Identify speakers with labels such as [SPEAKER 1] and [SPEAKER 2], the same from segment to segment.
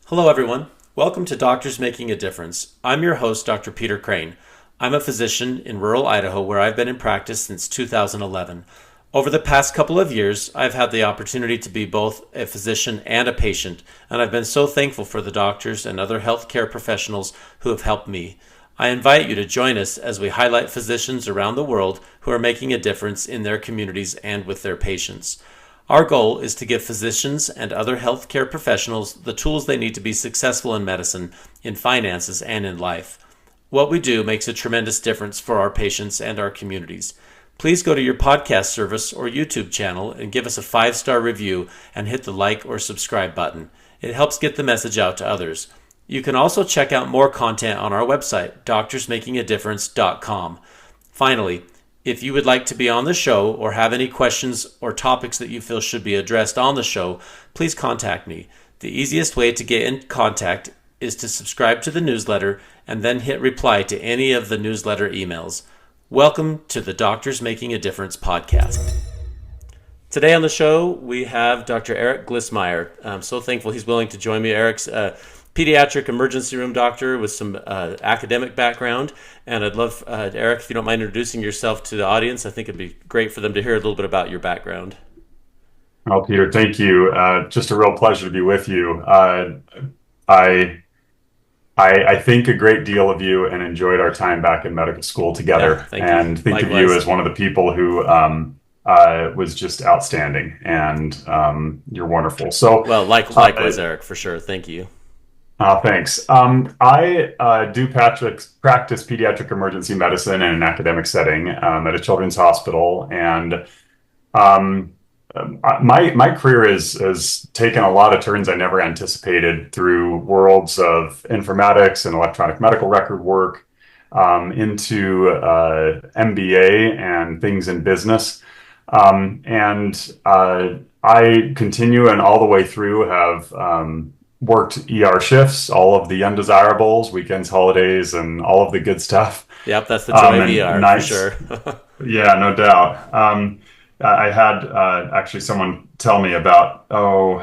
[SPEAKER 1] Hello, everyone. Welcome to Doctors Making a Difference. I'm your host, Dr. Peter Crane. I'm a physician in rural Idaho where I've been in practice since 2011. Over the past couple of years, I've had the opportunity to be both a physician and a patient, and I've been so thankful for the doctors and other healthcare professionals who have helped me. I invite you to join us as we highlight physicians around the world who are making a difference in their communities and with their patients. Our goal is to give physicians and other healthcare professionals the tools they need to be successful in medicine, in finances, and in life. What we do makes a tremendous difference for our patients and our communities. Please go to your podcast service or YouTube channel and give us a 5-star review and hit the like or subscribe button. It helps get the message out to others. You can also check out more content on our website, doctorsmakingadifference.com. Finally, if you would like to be on the show or have any questions or topics that you feel should be addressed on the show, please contact me. The easiest way to get in contact is to subscribe to the newsletter and then hit reply to any of the newsletter emails. Welcome to the Doctors Making a Difference podcast. Today on the show, we have Dr. Eric Glissmeyer. I'm so thankful he's willing to join me. Eric's a pediatric emergency room doctor with some academic background. And I'd love, Eric, if you don't mind introducing yourself to the audience. I think it'd be great for them to hear a little bit about your background.
[SPEAKER 2] Well, Peter, thank you. Just a real pleasure to be with you. I think a great deal of you and enjoyed our time back in medical school together.
[SPEAKER 1] Thank you.
[SPEAKER 2] And think of you
[SPEAKER 1] Likewise.
[SPEAKER 2] as one of the people who was just outstanding, and you're wonderful. So,
[SPEAKER 1] Well, likewise, Eric, for sure. Thank you.
[SPEAKER 2] thanks. I do practice pediatric emergency medicine in an academic setting at a children's hospital, and um, my career has taken a lot of turns I never anticipated through worlds of informatics and electronic medical record work, into MBA and things in business. I continue and all the way through have worked ER shifts, all of the undesirables, weekends, holidays, and all of the good stuff.
[SPEAKER 1] Yep, that's the joy of
[SPEAKER 2] And
[SPEAKER 1] ER for
[SPEAKER 2] nights,
[SPEAKER 1] sure.
[SPEAKER 2] yeah, no doubt. I had actually someone tell me about,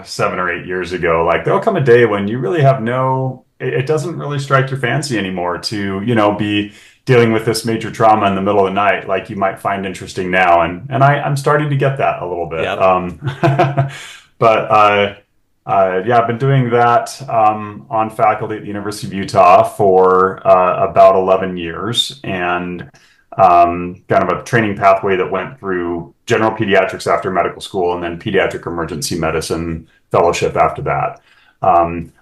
[SPEAKER 2] 7 or 8 years ago, like there'll come a day when you really have it doesn't really strike your fancy anymore to, be dealing with this major trauma in the middle of the night, like you might find interesting now. And I'm starting to get that a little bit.
[SPEAKER 1] Yep.
[SPEAKER 2] Yeah, I've been doing that on faculty at the University of Utah for about 11 years, and kind of a training pathway that went through general pediatrics after medical school and then pediatric emergency medicine fellowship after that. In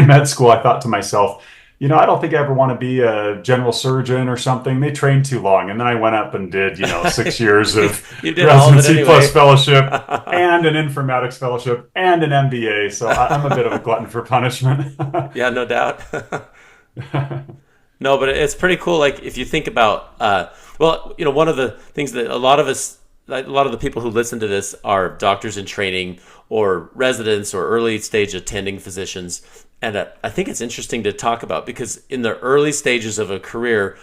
[SPEAKER 2] med school, I thought to myself, I don't think I ever want to be a general surgeon or something. They train too long. And then I went up and did, 6 years of
[SPEAKER 1] You did all of it
[SPEAKER 2] residency
[SPEAKER 1] anyway.
[SPEAKER 2] plus fellowship and an informatics fellowship and an MBA. So I'm a bit of a glutton for punishment.
[SPEAKER 1] Yeah, no doubt. No, but it's pretty cool. Like if you think about, one of the things that a lot of the people who listen to this are doctors in training or residents or early stage attending physicians. And I think it's interesting to talk about because in the early stages of a career,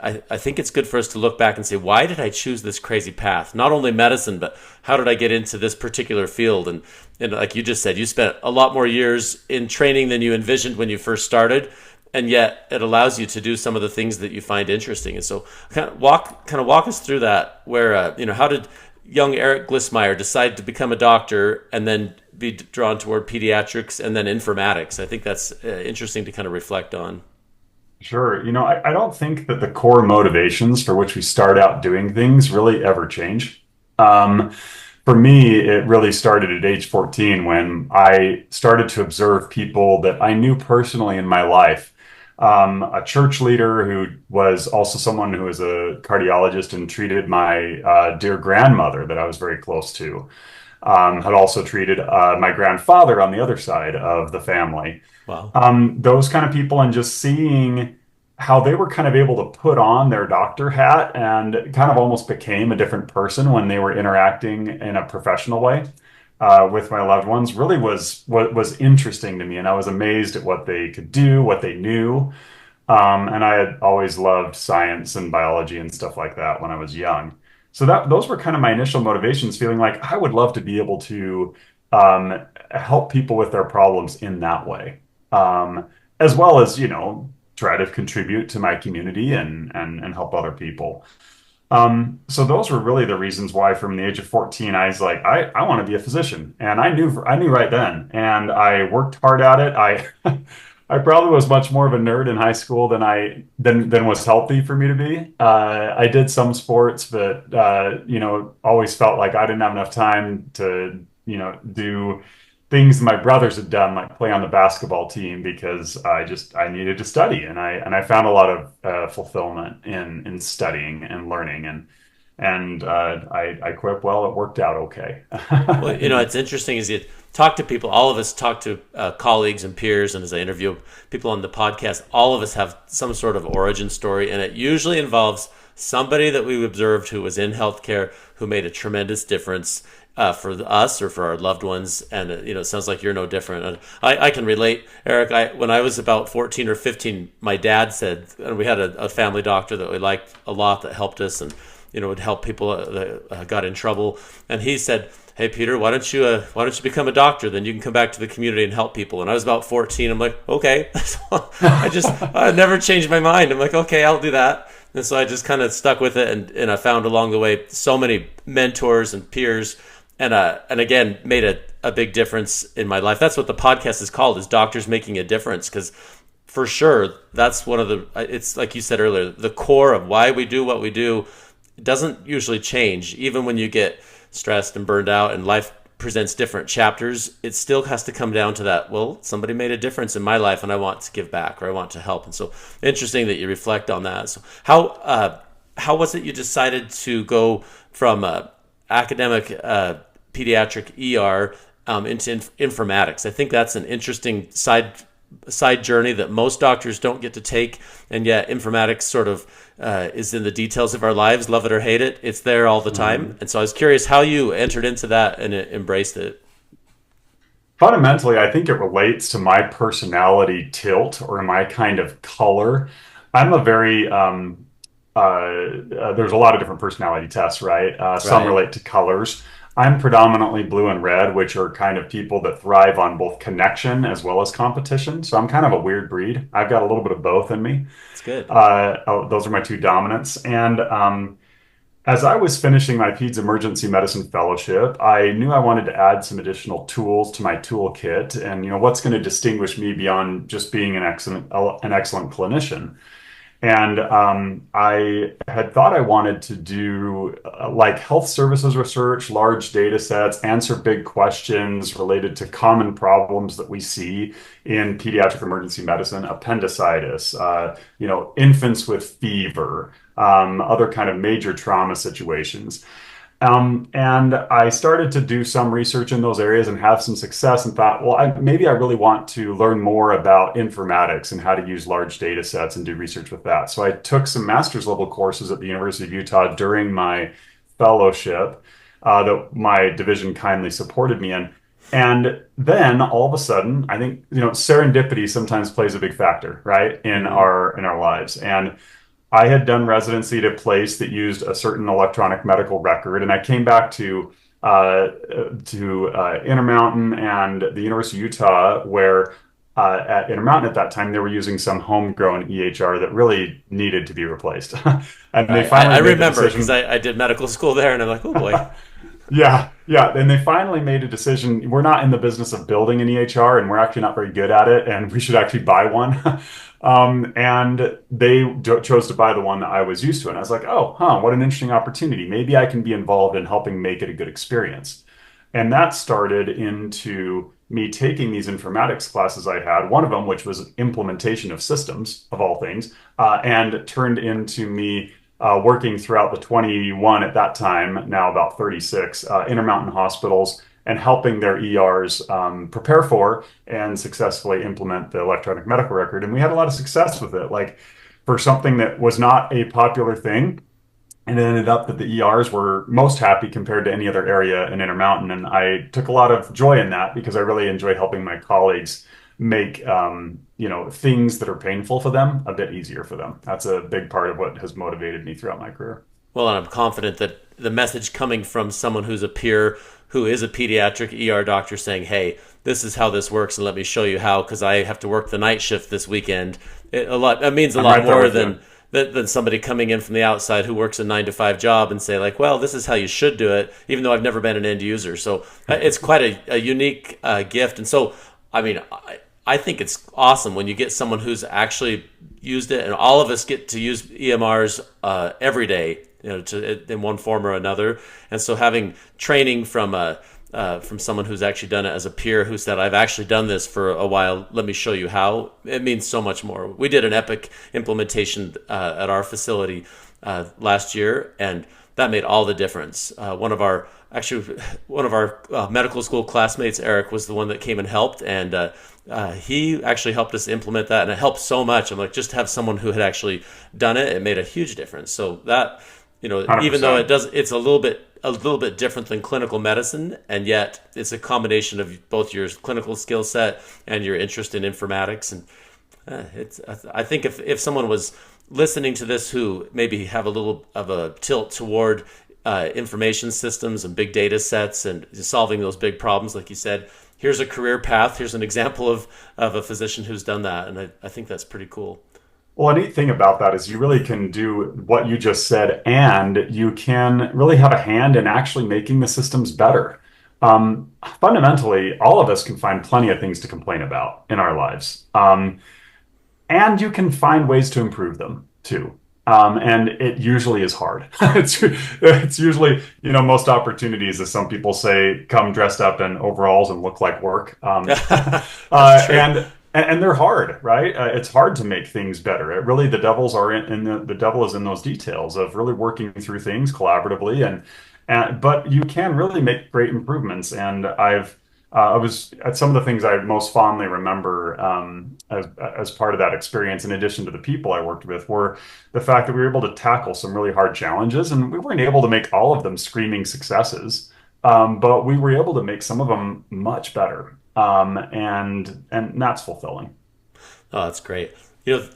[SPEAKER 1] I think it's good for us to look back and say, why did I choose this crazy path? Not only medicine, but how did I get into this particular field? And like you just said, you spent a lot more years in training than you envisioned when you first started. And yet it allows you to do some of the things that you find interesting. And so kind of walk us through that where, how did young Eric Glissmeyer decide to become a doctor and then be drawn toward pediatrics and then informatics? I think that's interesting to kind of reflect on.
[SPEAKER 2] Sure. I don't think that the core motivations for which we start out doing things really ever change. For me, it really started at age 14 when I started to observe people that I knew personally in my life. A church leader who was also someone who was a cardiologist and treated my dear grandmother that I was very close to. Had also treated my grandfather on the other side of the family.
[SPEAKER 1] Wow.
[SPEAKER 2] Those kind of people, and just seeing how they were kind of able to put on their doctor hat and kind of almost became a different person when they were interacting in a professional way with my loved ones really was interesting to me, and I was amazed at what they could do, what they knew. And I had always loved science and biology and stuff like that when I was young. So those were kind of my initial motivations, feeling like I would love to be able to help people with their problems in that way, as well as, try to contribute to my community and help other people. So those were really the reasons why from the age of 14, I was like, I want to be a physician. And I knew right then. And I worked hard at it. I probably was much more of a nerd in high school than was healthy for me to be. I did some sports, but always felt like I didn't have enough time to, do things my brothers had done, like play on the basketball team, because I needed to study, and I found a lot of fulfillment in studying and learning, and I quit well. It worked out okay.
[SPEAKER 1] Well, it's interesting as you talk to people, all of us talk to colleagues and peers, and as I interview people on the podcast, all of us have some sort of origin story, and it usually involves somebody that we observed who was in healthcare who made a tremendous difference for us or for our loved ones. And it sounds like you're no different. And I can relate, Eric. When I was about 14 or 15, my dad said, and we had a family doctor that we liked a lot that helped us and would help people that got in trouble. And he said, "Hey Peter, why don't you become a doctor? Then you can come back to the community and help people." And I was about 14. I'm like, okay. I never changed my mind. I'm like, okay, I'll do that. And so I just kind of stuck with it, and I found along the way so many mentors and peers, and again made a big difference in my life. That's what the podcast is called, is Doctors Making a Difference, because for sure that's one of the, it's like you said earlier, the core of why we do what we do. It doesn't usually change, even when you get stressed and burned out and life presents different chapters. It still has to come down to that, well, somebody made a difference in my life and I want to give back, or I want to help. And so interesting that you reflect on that. So how was it you decided to go from academic pediatric ER into informatics? I think that's an interesting side journey that most doctors don't get to take, and yet informatics sort of is in the details of our lives. Love it or hate it, it's there all the time. And so I was curious how you entered into that and embraced it.
[SPEAKER 2] Fundamentally, I think it relates to my personality tilt, or my kind of color. I'm a very there's a lot of different personality tests, right? Some
[SPEAKER 1] Right.
[SPEAKER 2] relate to colors. I'm predominantly blue and red, which are kind of people that thrive on both connection as well as competition. So I'm kind of a weird breed. I've got a little bit of both in me.
[SPEAKER 1] It's good.
[SPEAKER 2] Those are my two dominants. And as I was finishing my Peds Emergency Medicine Fellowship, I knew I wanted to add some additional tools to my toolkit. And what's going to distinguish me beyond just being an excellent clinician. And I had thought I wanted to do like health services research, large data sets, answer big questions related to common problems that we see in pediatric emergency medicine: appendicitis, infants with fever, other kind of major trauma situations. And I started to do some research in those areas and have some success, and thought, well, maybe I really want to learn more about informatics and how to use large data sets and do research with that. So I took some master's level courses at the University of Utah during my fellowship that my division kindly supported me in. And then all of a sudden, I think, serendipity sometimes plays a big factor, right, in
[SPEAKER 1] Mm-hmm.
[SPEAKER 2] our lives. And I had done residency at a place that used a certain electronic medical record, and I came back to Intermountain and the University of Utah, where at Intermountain at that time they were using some homegrown EHR that really needed to be replaced, and they
[SPEAKER 1] Right. I
[SPEAKER 2] finally made the
[SPEAKER 1] remember because
[SPEAKER 2] decision.
[SPEAKER 1] I did medical school there, and I'm like, oh boy.
[SPEAKER 2] Yeah, yeah. And they finally made a decision. We're not in the business of building an EHR, and we're actually not very good at it, and we should actually buy one. And they chose to buy the one that I was used to. And I was like, oh, what an interesting opportunity. Maybe I can be involved in helping make it a good experience. And that started into me taking these informatics classes I had, one of them, which was implementation of systems, of all things, and turned into me working throughout the 21 at that time, now about 36, Intermountain hospitals, and helping their ERs prepare for and successfully implement the electronic medical record. And we had a lot of success with it. Like, for something that was not a popular thing, and it ended up that the ERs were most happy compared to any other area in Intermountain. And I took a lot of joy in that, because I really enjoy helping my colleagues make things that are painful for them a bit easier for them. That's a big part of what has motivated me throughout my career.
[SPEAKER 1] Well, and I'm confident that the message coming from someone who's a peer who is a pediatric ER doctor saying, hey, this is how this works and let me show you how, because I have to work the night shift this weekend. It means a lot more than somebody coming in from the outside who works a 9 to 5 job and say like, well, this is how you should do it, even though I've never been an end user. So it's quite a unique gift. And so, I mean, I think it's awesome when you get someone who's actually used it, and all of us get to use EMRs every day, in one form or another. And so having training from someone who's actually done it as a peer who said, I've actually done this for a while, let me show you how, it means so much more. We did an Epic implementation at our facility last year, and that made all the difference. One of our medical school classmates, Eric, was the one that came and helped, and he actually helped us implement that, and it helped so much. I'm like, just to have someone who had actually done it, it made a huge difference. So that, 100%. Even though it's a little bit different than clinical medicine, and yet it's a combination of both your clinical skill set and your interest in informatics. And I think if someone was listening to this who maybe have a little of a tilt toward information systems and big data sets and solving those big problems, like you said, here's a career path. Here's an example of a physician who's done that, and I think that's pretty cool.
[SPEAKER 2] Well, a neat thing about that is you really can do what you just said, and you can really have a hand in actually making the systems better. Fundamentally, all of us can find plenty of things to complain about in our lives. And you can find ways to improve them too. And it usually is hard. It's usually, most opportunities, as some people say, come dressed up in overalls and look like work. And they're hard, right? It's hard to make things better. The devils are the devil is in those details of really working through things collaboratively, but you can really make great improvements. And I was at some of the things I most fondly remember as part of that experience, in addition to the people I worked with, were the fact that we were able to tackle some really hard challenges, and we weren't able to make all of them screaming successes, but we were able to make some of them much better. And that's fulfilling.
[SPEAKER 1] Oh, that's great.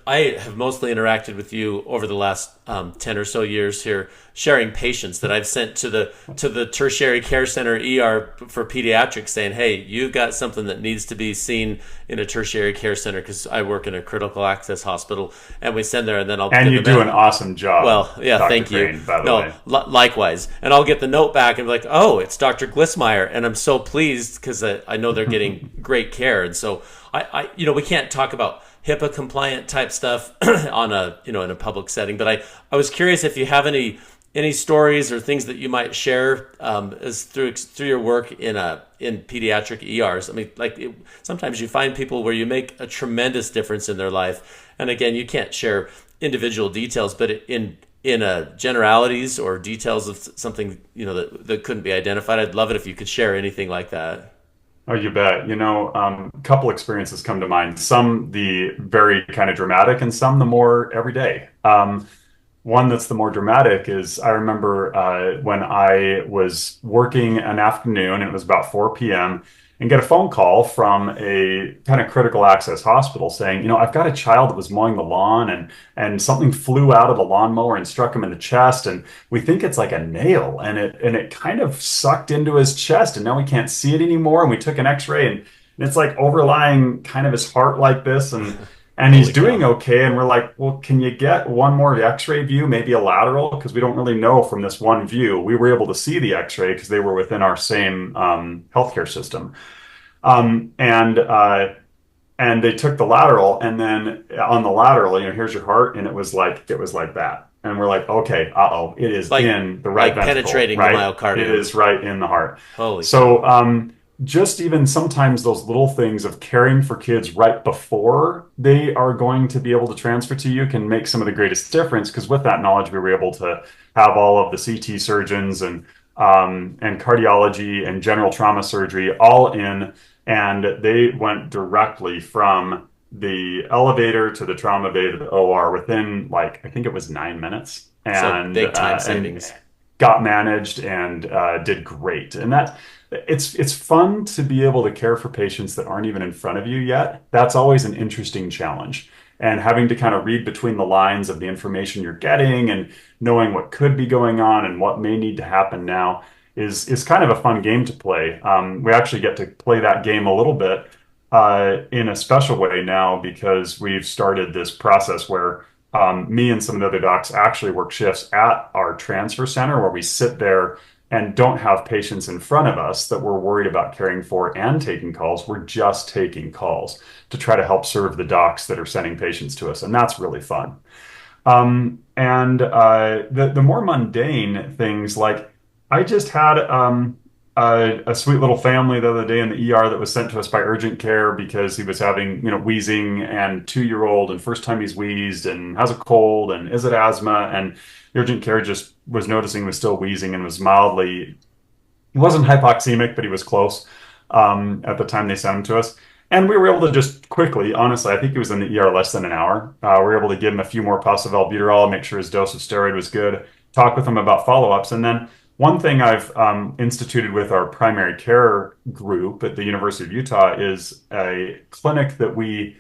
[SPEAKER 1] I have mostly interacted with you over the last 10 or so years here, sharing patients that I've sent to the tertiary care center ER for pediatrics, saying, hey, you've got something that needs to be seen in a tertiary care center, because I work in a critical access hospital, and we send there, and then
[SPEAKER 2] you do an awesome job.
[SPEAKER 1] Well, yeah,
[SPEAKER 2] Dr.
[SPEAKER 1] thank
[SPEAKER 2] Crane,
[SPEAKER 1] you.
[SPEAKER 2] By the way.
[SPEAKER 1] Likewise. And I'll get the note back and be like, oh, it's Dr. Glissmeyer, and I'm so pleased because I know they're getting great care. And so we can't talk about HIPAA compliant type stuff on in a public setting, but I was curious if you have any stories or things that you might share as through your work in pediatric ERs. I mean, sometimes you find people where you make a tremendous difference in their life, and again, you can't share individual details, but in generalities or details of something that couldn't be identified. I'd love it if you could share anything like that.
[SPEAKER 2] Oh, you bet. A couple experiences come to mind. Some the very kind of dramatic, and some the more everyday. One that's the more dramatic is, I remember when I was working an afternoon, and it was about 4 p.m., and get a phone call from a kind of critical access hospital saying, I've got a child that was mowing the lawn, and something flew out of the lawnmower and struck him in the chest, and we think it's like a nail, and it kind of sucked into his chest, and now we can't see it anymore. And we took an X-ray, and it's like overlying kind of his heart like this, and he's doing okay. And we're like, well, can you get one more X-ray view, maybe a lateral? Because we don't really know from this one view. We were able to see the X-ray because they were within our same healthcare system. And they took the lateral, and then on the lateral, here's your heart, and it was like that. And we're like, okay, it is in the right ventricle,
[SPEAKER 1] penetrating
[SPEAKER 2] right?
[SPEAKER 1] the myocardium.
[SPEAKER 2] It is right in the heart.
[SPEAKER 1] Holy.
[SPEAKER 2] So, just even sometimes those little things of caring for kids right before they are going to be able to transfer to you can make some of the greatest difference, because with that knowledge, we were able to have all of the CT surgeons and cardiology and general trauma surgery all in, and they went directly from the elevator to the trauma bay to the OR within, I think it was 9 minutes. And
[SPEAKER 1] so big time savings.
[SPEAKER 2] And got managed and did great. And it's fun to be able to care for patients that aren't even in front of you yet. That's always an interesting challenge. and having to kind of read between the lines of the information you're getting and knowing what could be going on and what may need to happen now is kind of a fun game to play. We actually get to play that game a little bit in a special way now because we've started this process where me and some of the other docs actually work shifts at our transfer center where we sit there and don't have patients in front of us that we're worried about caring for and taking calls. We're just taking calls to try to help serve the docs that are sending patients to us. And that's really fun. And the more mundane things, like I just had a sweet little family the other day in the ER that was sent to us by urgent care because he was having, wheezing, and 2-year-old, and first time he's wheezed and has a cold and is it asthma, and urgent care just was noticing he was still wheezing and was mildly, he wasn't hypoxemic, but he was close at the time they sent him to us. And we were able to just quickly, honestly, I think he was in the ER less than an hour. We were able to give him a few more puffs of albuterol, make sure his dose of steroid was good, talk with him about follow-ups. And then one thing I've instituted with our primary care group at the University of Utah is a clinic that we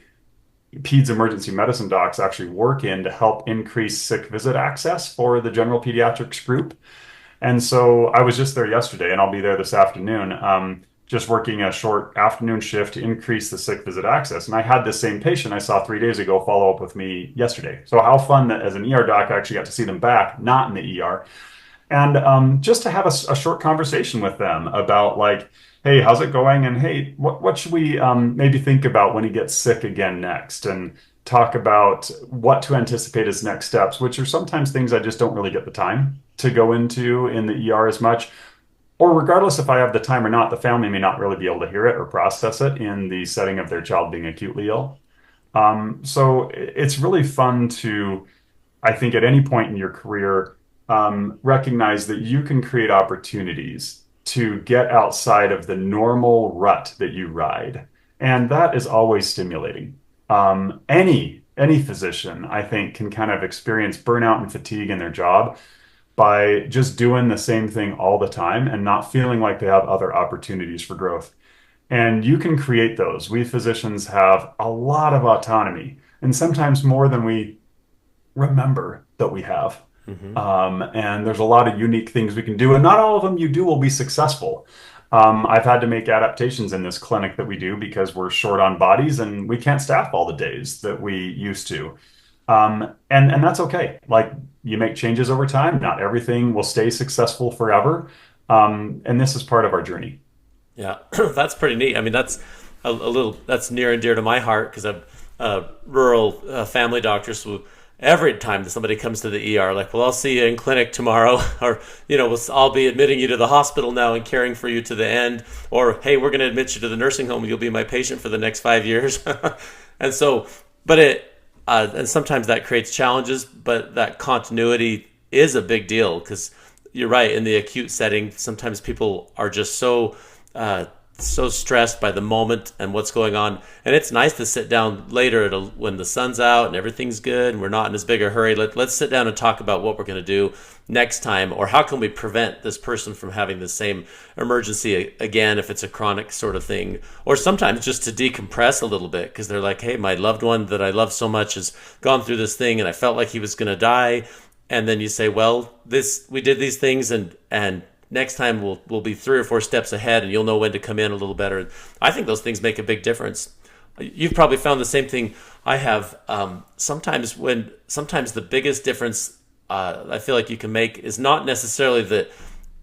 [SPEAKER 2] peds emergency medicine docs actually work in to help increase sick visit access for the general pediatrics group. And so I was just there yesterday, and I'll be there this afternoon, just working a short afternoon shift to increase the sick visit access. And I had this same patient I saw 3 days ago follow up with me yesterday. So how fun that as an ER doc, I actually got to see them back, not in the ER. And just to have a short conversation with them about like, hey, how's it going? And hey, what should we maybe think about when he gets sick again next? And talk about what to anticipate as next steps, which are sometimes things I just don't really get the time to go into in the ER as much. Or regardless if I have the time or not, the family may not really be able to hear it or process it in the setting of their child being acutely ill. So it's really fun to, I think, at any point in your career, recognize that you can create opportunities to get outside of the normal rut that you ride. And that is always stimulating. Any physician, I think, can kind of experience burnout and fatigue in their job by just doing the same thing all the time and not feeling like they have other opportunities for growth. And you can create those. We physicians have a lot of autonomy, and sometimes more than we remember that we have.
[SPEAKER 1] Mm-hmm.
[SPEAKER 2] And there's a lot of unique things we can do, and not all of them you do will be successful. I've had to make adaptations in this clinic that we do because we're short on bodies and we can't staff all the days that we used to. And that's okay. Like, you make changes over time. Not everything will stay successful forever. And this is part of our journey.
[SPEAKER 1] Yeah, that's pretty neat. I mean, that's a little, that's near and dear to my heart because I'm a rural family doctor. So every time that somebody comes to the ER, like, well, I'll see you in clinic tomorrow, or, I'll be admitting you to the hospital now and caring for you to the end, or, hey, we're going to admit you to the nursing home and you'll be my patient for the next 5 years. And so, but and sometimes that creates challenges, but that continuity is a big deal because you're right. In the acute setting, sometimes people are just so stressed by the moment and what's going on. And it's nice to sit down later when the sun's out and everything's good and we're not in as big a hurry. Let's sit down and talk about what we're going to do next time, or how can we prevent this person from having the same emergency again if it's a chronic sort of thing. Or sometimes just to decompress a little bit because they're like, hey, my loved one that I love so much has gone through this thing and I felt like he was going to die. And then you say, well, we did these things and next time we'll be 3 or 4 steps ahead and you'll know when to come in a little better. I think those things make a big difference. You've probably found the same thing I have. Sometimes the biggest difference I feel like you can make is not necessarily that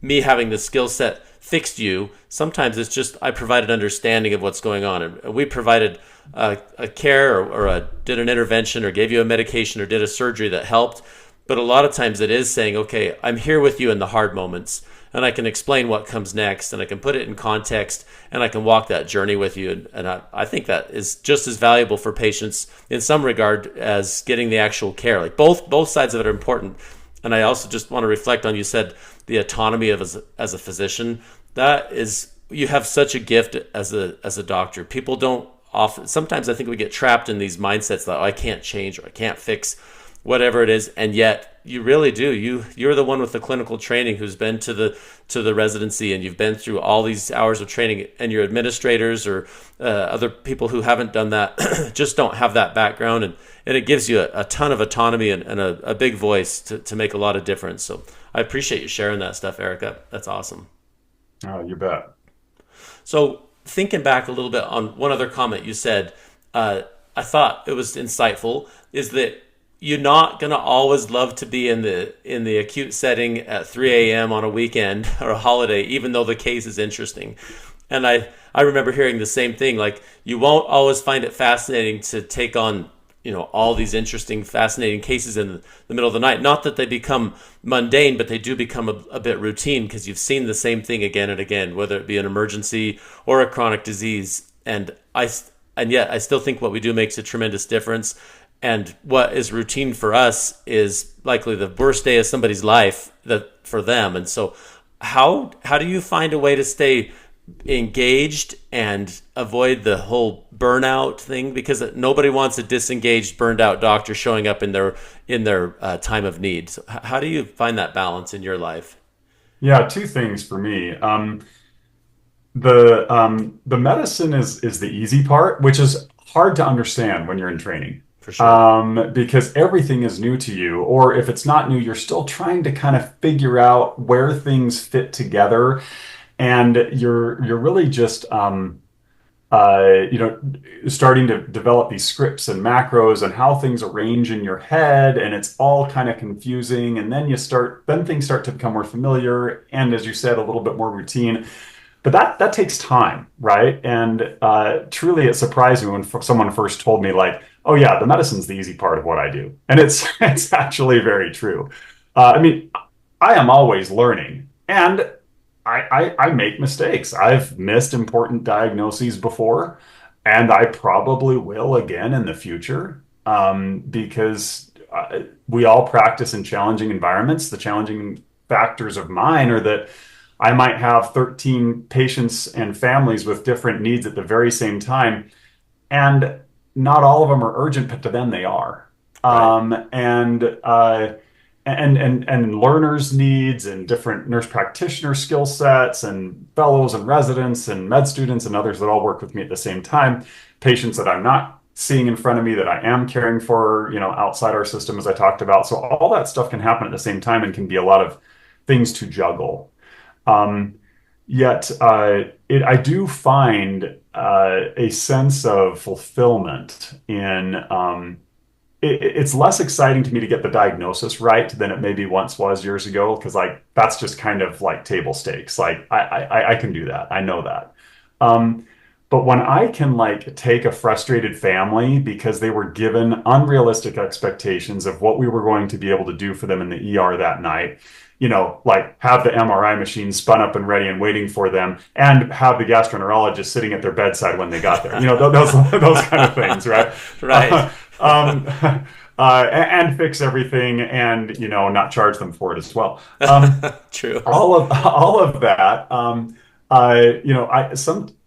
[SPEAKER 1] me having the skill set fixed you. Sometimes it's just I provided understanding of what's going on. And we provided a care or did an intervention or gave you a medication or did a surgery that helped. But a lot of times it is saying, okay, I'm here with you in the hard moments. And I can explain what comes next, and I can put it in context, and I can walk that journey with you. And I think that is just as valuable for patients in some regard as getting the actual care. Like both sides of it are important. And I also just want to reflect on, you said the autonomy of as a physician. That is, you have such a gift as a doctor. People don't often. Sometimes I think we get trapped in these mindsets that I can't change or I can't fix. whatever it is, and yet you really do. You're the one with the clinical training who's been to the residency, and you've been through all these hours of training, and your administrators or other people who haven't done that just don't have that background, and it gives you a ton of autonomy and a big voice to make a lot of difference. So I appreciate you sharing that stuff, Erica. That's awesome.
[SPEAKER 2] Oh, you bet.
[SPEAKER 1] So thinking back a little bit on one other comment you said, I thought it was insightful, is that you're not gonna always love to be in the acute setting at 3 a.m. on a weekend or a holiday, even though the case is interesting. And I remember hearing the same thing. Like, you won't always find it fascinating to take on, all these interesting, fascinating cases in the middle of the night. Not that they become mundane, but they do become a bit routine because you've seen the same thing again and again, whether it be an emergency or a chronic disease. And yet I still think what we do makes a tremendous difference. And what is routine for us is likely the worst day of somebody's life for them. And so how do you find a way to stay engaged and avoid the whole burnout thing? Because nobody wants a disengaged, burned out doctor showing up in their time of need. So how do you find that balance in your life?
[SPEAKER 2] Yeah, two things for me. The medicine is the easy part, which is hard to understand when you're in training.
[SPEAKER 1] For sure.
[SPEAKER 2] Because everything is new to you, or if it's not new, you're still trying to kind of figure out where things fit together, and you're really just starting to develop these scripts and macros and how things arrange in your head, and it's all kind of confusing. And then things start to become more familiar, and as you said, a little bit more routine. But that takes time, right? And truly, it surprised me when someone first told me, like, "Oh yeah, the medicine's the easy part of what I do," and it's it's actually very true. I mean, I am always learning, and I make mistakes. I've missed important diagnoses before, and I probably will again in the future, because we all practice in challenging environments. The challenging factors of mine are that I might have 13 patients and families with different needs at the very same time, and not all of them are urgent, but to them they are.
[SPEAKER 1] Right.
[SPEAKER 2] And learners' needs and different nurse practitioner skill sets and fellows and residents and med students and others that all work with me at the same time, patients that I'm not seeing in front of me that I am caring for, outside our system, as I talked about. So all that stuff can happen at the same time and can be a lot of things to juggle. Um, Yet I do find a sense of fulfillment in it's less exciting to me to get the diagnosis right than it maybe once was years ago, because like that's just kind of like table stakes. Like I can do that. I know that. Um, but when I can like take a frustrated family because they were given unrealistic expectations of what we were going to be able to do for them in the ER that night, like have the MRI machine spun up and ready and waiting for them, and have the gastroenterologist sitting at their bedside when they got there. Those kind of things, right?
[SPEAKER 1] Right.
[SPEAKER 2] Um, and fix everything, and not charge them for it as well.
[SPEAKER 1] True.
[SPEAKER 2] All of that.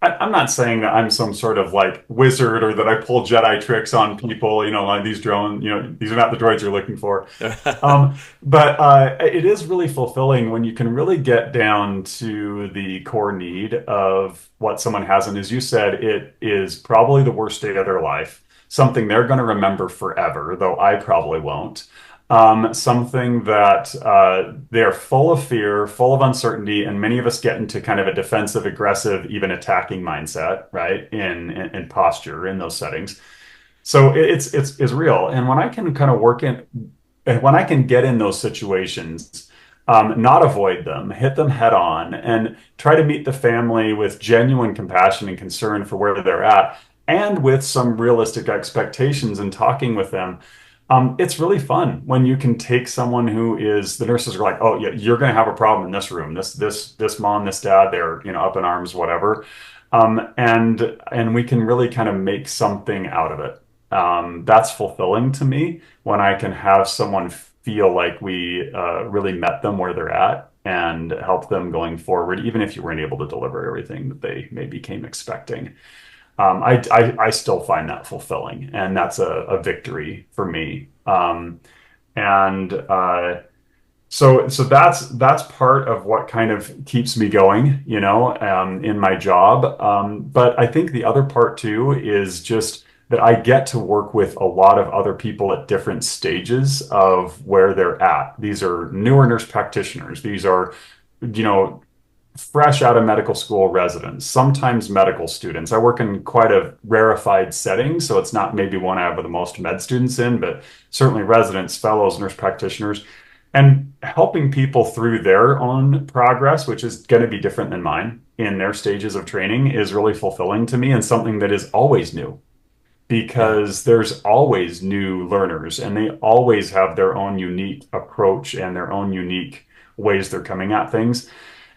[SPEAKER 2] I'm not saying that I'm some sort of like wizard or that I pull Jedi tricks on people. Like these drones. These are not the droids you're looking for. But it is really fulfilling when you can really get down to the core need of what someone has, and as you said, it is probably the worst day of their life. Something they're going to remember forever, though I probably won't. Something that they're full of fear, full of uncertainty, and many of us get into kind of a defensive, aggressive, even attacking mindset, right? In posture in those settings. So it's real. And when I can kind of when I can get in those situations, not avoid them, hit them head on, and try to meet the family with genuine compassion and concern for where they're at, and with some realistic expectations and talking with them. It's really fun when you can take someone who is, the nurses are like, "Oh yeah, you're going to have a problem in this room. This mom, this dad, they're up in arms, whatever," and we can really kind of make something out of it. That's fulfilling to me when I can have someone feel like we really met them where they're at and help them going forward, even if you weren't able to deliver everything that they maybe came expecting. I still find that fulfilling, and that's a victory for me. And so that's part of what kind of keeps me going, in my job. But I think the other part too is just that I get to work with a lot of other people at different stages of where they're at. These are newer nurse practitioners. These are, you know, fresh out of medical school residents, sometimes medical students. I work in quite a rarefied setting, so it's not maybe one I have the most med students in, but certainly residents, fellows, nurse practitioners, and helping people through their own progress, which is going to be different than mine in their stages of training, is really fulfilling to me and something that is always new
[SPEAKER 1] Yeah.
[SPEAKER 2] because there's always new learners and they always have their own unique approach and their own unique ways they're coming at things.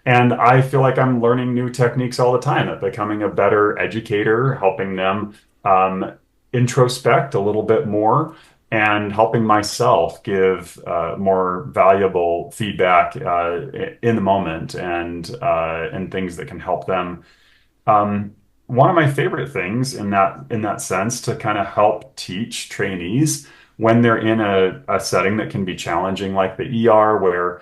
[SPEAKER 2] And I feel like I'm learning new techniques all the time at becoming a better educator, helping them um, introspect a little bit more and helping myself give more valuable feedback in the moment and things that can help them. One of my favorite things in that sense to kind of help teach trainees when they're in a setting that can be challenging, like the ER, where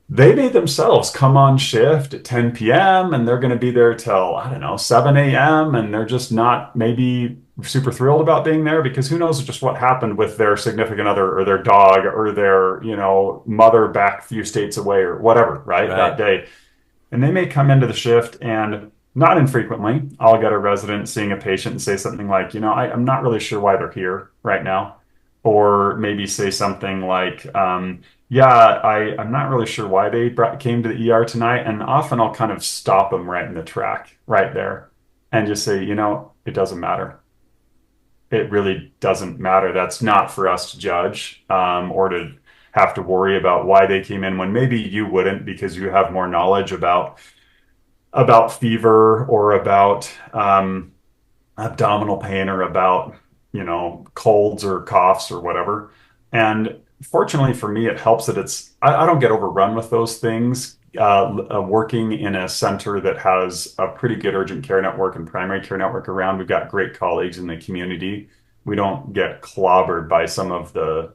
[SPEAKER 2] they may themselves come on shift at 10 p.m. and they're going to be there till, I don't know, 7 a.m. and they're just not maybe super thrilled about being there because who knows just what happened with their significant other or their dog or their, mother back a few states away or whatever, right? That
[SPEAKER 1] Right.
[SPEAKER 2] day. And they may come into the shift and not infrequently, I'll get a resident seeing a patient and say something like, I'm not really sure why they're here right now. Or maybe say something like, yeah, I'm not really sure why they came to the ER tonight. And often I'll kind of stop them right in the track right there and just say, it doesn't matter. It really doesn't matter. That's not for us to judge or to have to worry about why they came in when maybe you wouldn't because you have more knowledge about fever or about abdominal pain or about, colds or coughs or whatever. And fortunately for me, it helps that I don't get overrun with those things. Working in a center that has a pretty good urgent care network and primary care network around, we've got great colleagues in the community. We don't get clobbered by some of the,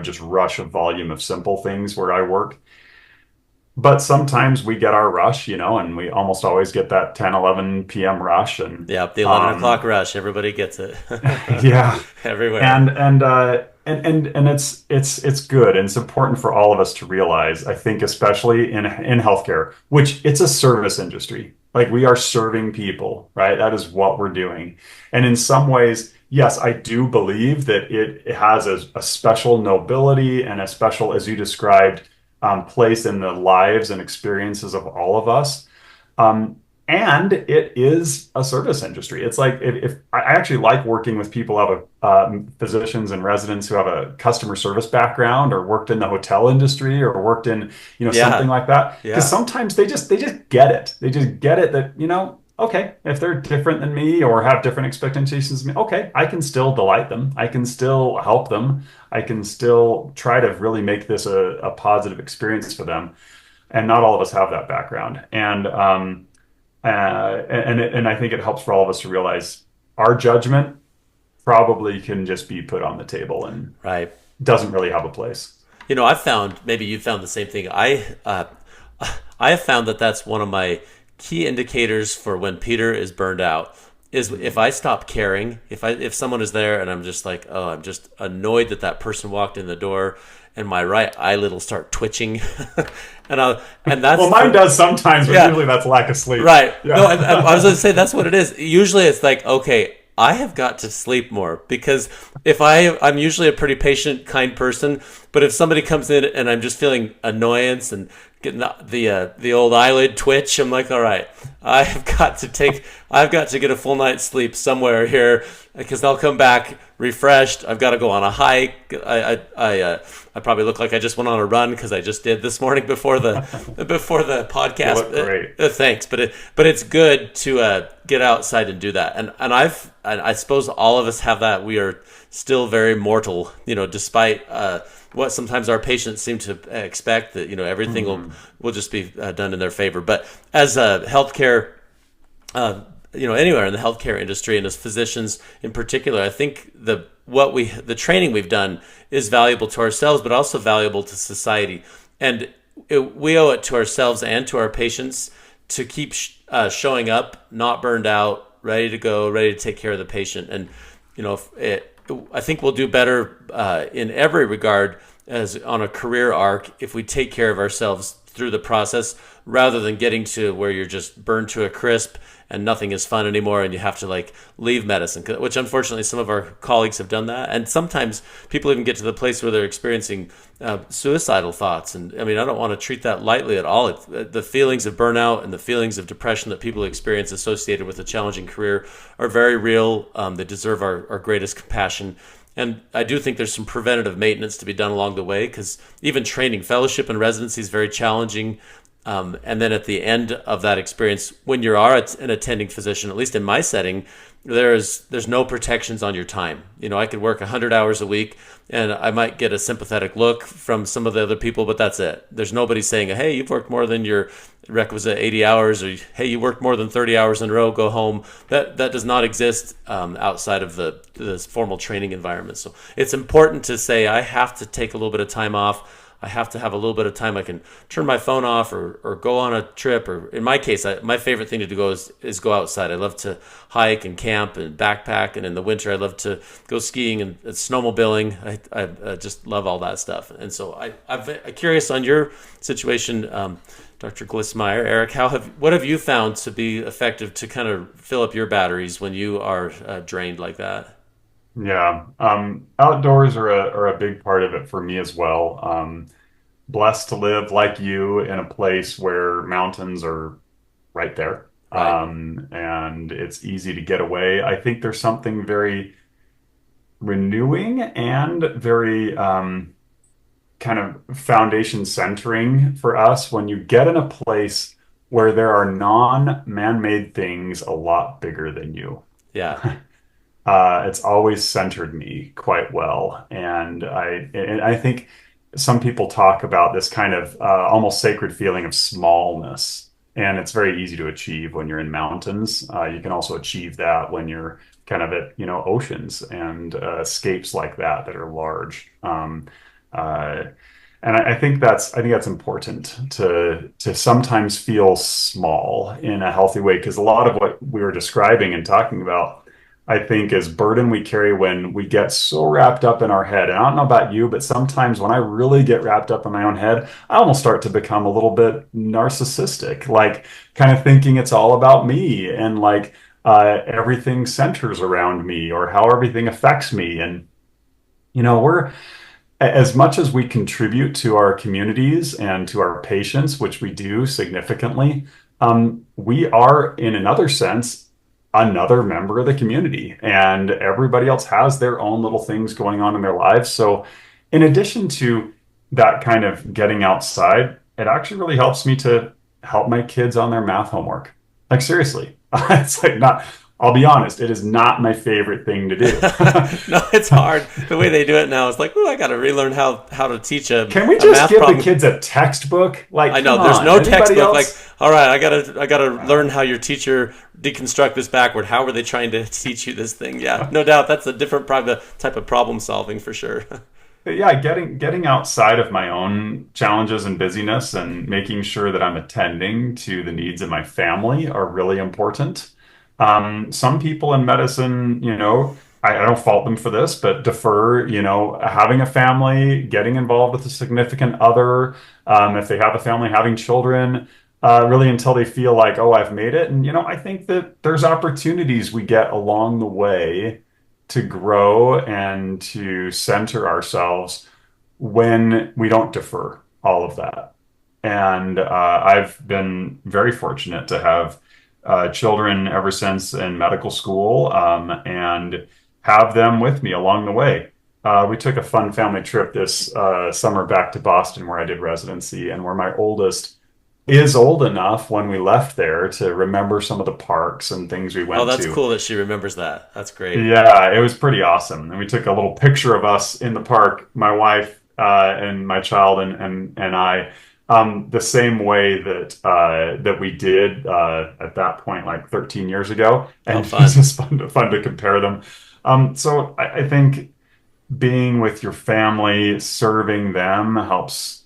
[SPEAKER 2] just rush of volume of simple things where I work. But sometimes we get our rush, and we almost always get that 10, 11 p.m. rush. And
[SPEAKER 1] Yeah. The 11 o'clock rush. Everybody gets it.
[SPEAKER 2] yeah,
[SPEAKER 1] Everywhere.
[SPEAKER 2] and it's good and it's important for all of us to realize, I think, especially in healthcare, which it's a service industry. Like we are serving people, right? That is what we're doing. And in some ways, yes, I do believe that it has a special nobility and a special, as you described, place in the lives and experiences of all of us. Um, and it is a service industry. It's like if I actually like working with people who have physicians and residents who have a customer service background or worked in the hotel industry or worked in something
[SPEAKER 1] Yeah.
[SPEAKER 2] like that because
[SPEAKER 1] Yeah.
[SPEAKER 2] sometimes they just get it. They just get it that okay, if they're different than me or have different expectations than me, okay, I can still delight them. I can still help them. I can still try to really make this a positive experience for them. And not all of us have that background. And I think it helps for all of us to realize our judgment probably can just be put on the table and
[SPEAKER 1] Right.
[SPEAKER 2] doesn't really have a place.
[SPEAKER 1] I've found, maybe you found the same thing. I have found that that's one of my key indicators for when Peter is burned out is if I stop caring, if someone is there and I'm just like, oh, I'm just annoyed that that person walked in the door and my right eyelid will start twitching. And that's
[SPEAKER 2] Well, mine does sometimes, but
[SPEAKER 1] yeah.
[SPEAKER 2] usually that's lack of sleep.
[SPEAKER 1] Right.
[SPEAKER 2] Yeah.
[SPEAKER 1] No, I was going to say that's what it is. Usually it's like, okay, I have got to sleep more because I'm usually a pretty patient, kind person, but if somebody comes in and I'm just feeling annoyance and getting the old eyelid twitch, I'm like, all right, I've got to get a full night's sleep somewhere here because I'll come back refreshed. I've got to go on a hike. I probably look like I just went on a run because I just did this morning before the podcast.
[SPEAKER 2] You look great.
[SPEAKER 1] Thanks, but it's good to get outside and do that. And I suppose all of us have that. We are still very mortal, despite what sometimes our patients seem to expect that everything will just be done in their favor. But as a healthcare, anywhere in the healthcare industry and as physicians in particular, I think the the training we've done is valuable to ourselves, but also valuable to society. And we owe it to ourselves and to our patients to keep showing up, not burned out, ready to go, ready to take care of the patient. And I think we'll do better in every regard as on a career arc if we take care of ourselves through the process, rather than getting to where you're just burned to a crisp and nothing is fun anymore and you have to like leave medicine, which unfortunately some of our colleagues have done that. And sometimes people even get to the place where they're experiencing suicidal thoughts. And I mean, I don't want to treat that lightly at all. The feelings of burnout and the feelings of depression that people experience associated with a challenging career are very real. They deserve our greatest compassion. And I do think there's some preventative maintenance to be done along the way, because even training, fellowship, and residency is very challenging. And then at the end of that experience, when you are an attending physician, at least in my setting, there's no protections on your time. I could work 100 hours a week and I might get a sympathetic look from some of the other people, but that's it. There's nobody saying, hey, you've worked more than your requisite 80 hours, or hey, you worked more than 30 hours in a row, go home. That does not exist outside of this formal training environment. So it's important to say, I have to take a little bit of time off. I have to have a little bit of time I can turn my phone off or go on a trip. Or in my case, my favorite thing to go is go outside. I love to hike and camp and backpack. And in the winter, I love to go skiing and snowmobiling. I just love all that stuff. And so I'm curious on your situation, Dr. Glissmeyer. Eric, what have you found to be effective to kind of fill up your batteries when you are drained like that?
[SPEAKER 2] Yeah. Outdoors are a big part of it for me as well. Blessed to live like you in a place where mountains are right there.
[SPEAKER 1] Right.
[SPEAKER 2] And it's easy to get away. I think there's something very renewing and very kind of foundation centering for us when you get in a place where there are non-man-made things a lot bigger than you.
[SPEAKER 1] Yeah.
[SPEAKER 2] It's always centered me quite well. And I think some people talk about this kind of almost sacred feeling of smallness. And it's very easy to achieve when you're in mountains. You can also achieve that when you're kind of at, oceans and escapes like that are large. And I think that's important to sometimes feel small in a healthy way, because a lot of what we were describing and talking about, I think, is burden we carry when we get so wrapped up in our head. And I don't know about you, but sometimes when I really get wrapped up in my own head, I almost start to become a little bit narcissistic, like kind of thinking it's all about me and like everything centers around me or how everything affects me. And, we're as much as we contribute to our communities and to our patients, which we do significantly, we are, in another sense, another member of the community, and everybody else has their own little things going on in their lives. So in addition to that kind of getting outside, it actually really helps me to help my kids on their math homework. Like, seriously, it's like not, I'll be honest, it is not my favorite thing to do.
[SPEAKER 1] No, it's hard. The way they do it now is like, oh, I got to relearn how to teach
[SPEAKER 2] Can we
[SPEAKER 1] a
[SPEAKER 2] just
[SPEAKER 1] math
[SPEAKER 2] give
[SPEAKER 1] problem.
[SPEAKER 2] the kids a textbook? Like,
[SPEAKER 1] I know
[SPEAKER 2] come
[SPEAKER 1] there's
[SPEAKER 2] on,
[SPEAKER 1] no
[SPEAKER 2] anybody
[SPEAKER 1] textbook.
[SPEAKER 2] else?
[SPEAKER 1] Like, all right, I gotta learn how your teacher deconstruct this backward. How were they trying to teach you this thing? Yeah, no doubt that's a different type of problem solving for sure.
[SPEAKER 2] But yeah, getting outside of my own challenges and busyness and making sure that I'm attending to the needs of my family are really important. Some people in medicine, I don't fault them for this, but defer, having a family, getting involved with a significant other, if they have a family, having children, really until they feel like, oh, I've made it. And, I think that there's opportunities we get along the way to grow and to center ourselves when we don't defer all of that. And I've been very fortunate to have children ever since in medical school, and have them with me along the way. We took a fun family trip this summer back to Boston, where I did residency, and where my oldest is old enough when we left there to remember some of the parks and things we went
[SPEAKER 1] Oh, that's
[SPEAKER 2] to.
[SPEAKER 1] cool that she remembers that. That's great.
[SPEAKER 2] Yeah, it was pretty awesome. And we took a little picture of us in the park, my wife and my child and I, the same way that we did at that point, like 13 years ago.
[SPEAKER 1] Oh,
[SPEAKER 2] And it
[SPEAKER 1] fun.
[SPEAKER 2] was just fun to compare them. So I think being with your family, serving them helps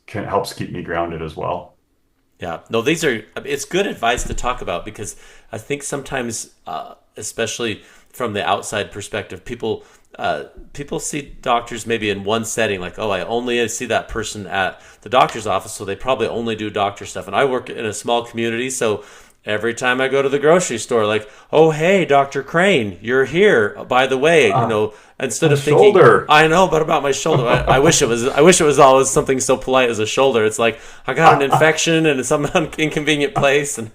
[SPEAKER 2] keep me grounded as well.
[SPEAKER 1] Yeah, no, it's good advice to talk about because I think sometimes, especially from the outside perspective, people see doctors maybe in one setting, like, oh, I only see that person at the doctor's office, so they probably only do doctor stuff. And I work in a small community, so every time I go to the grocery store, like, oh, hey, Dr. Crane, you're here. By the way, instead
[SPEAKER 2] My
[SPEAKER 1] of thinking,
[SPEAKER 2] shoulder.
[SPEAKER 1] I know, but about my shoulder, I wish it was always something so polite as a shoulder. It's like I got an infection and it's some inconvenient place, and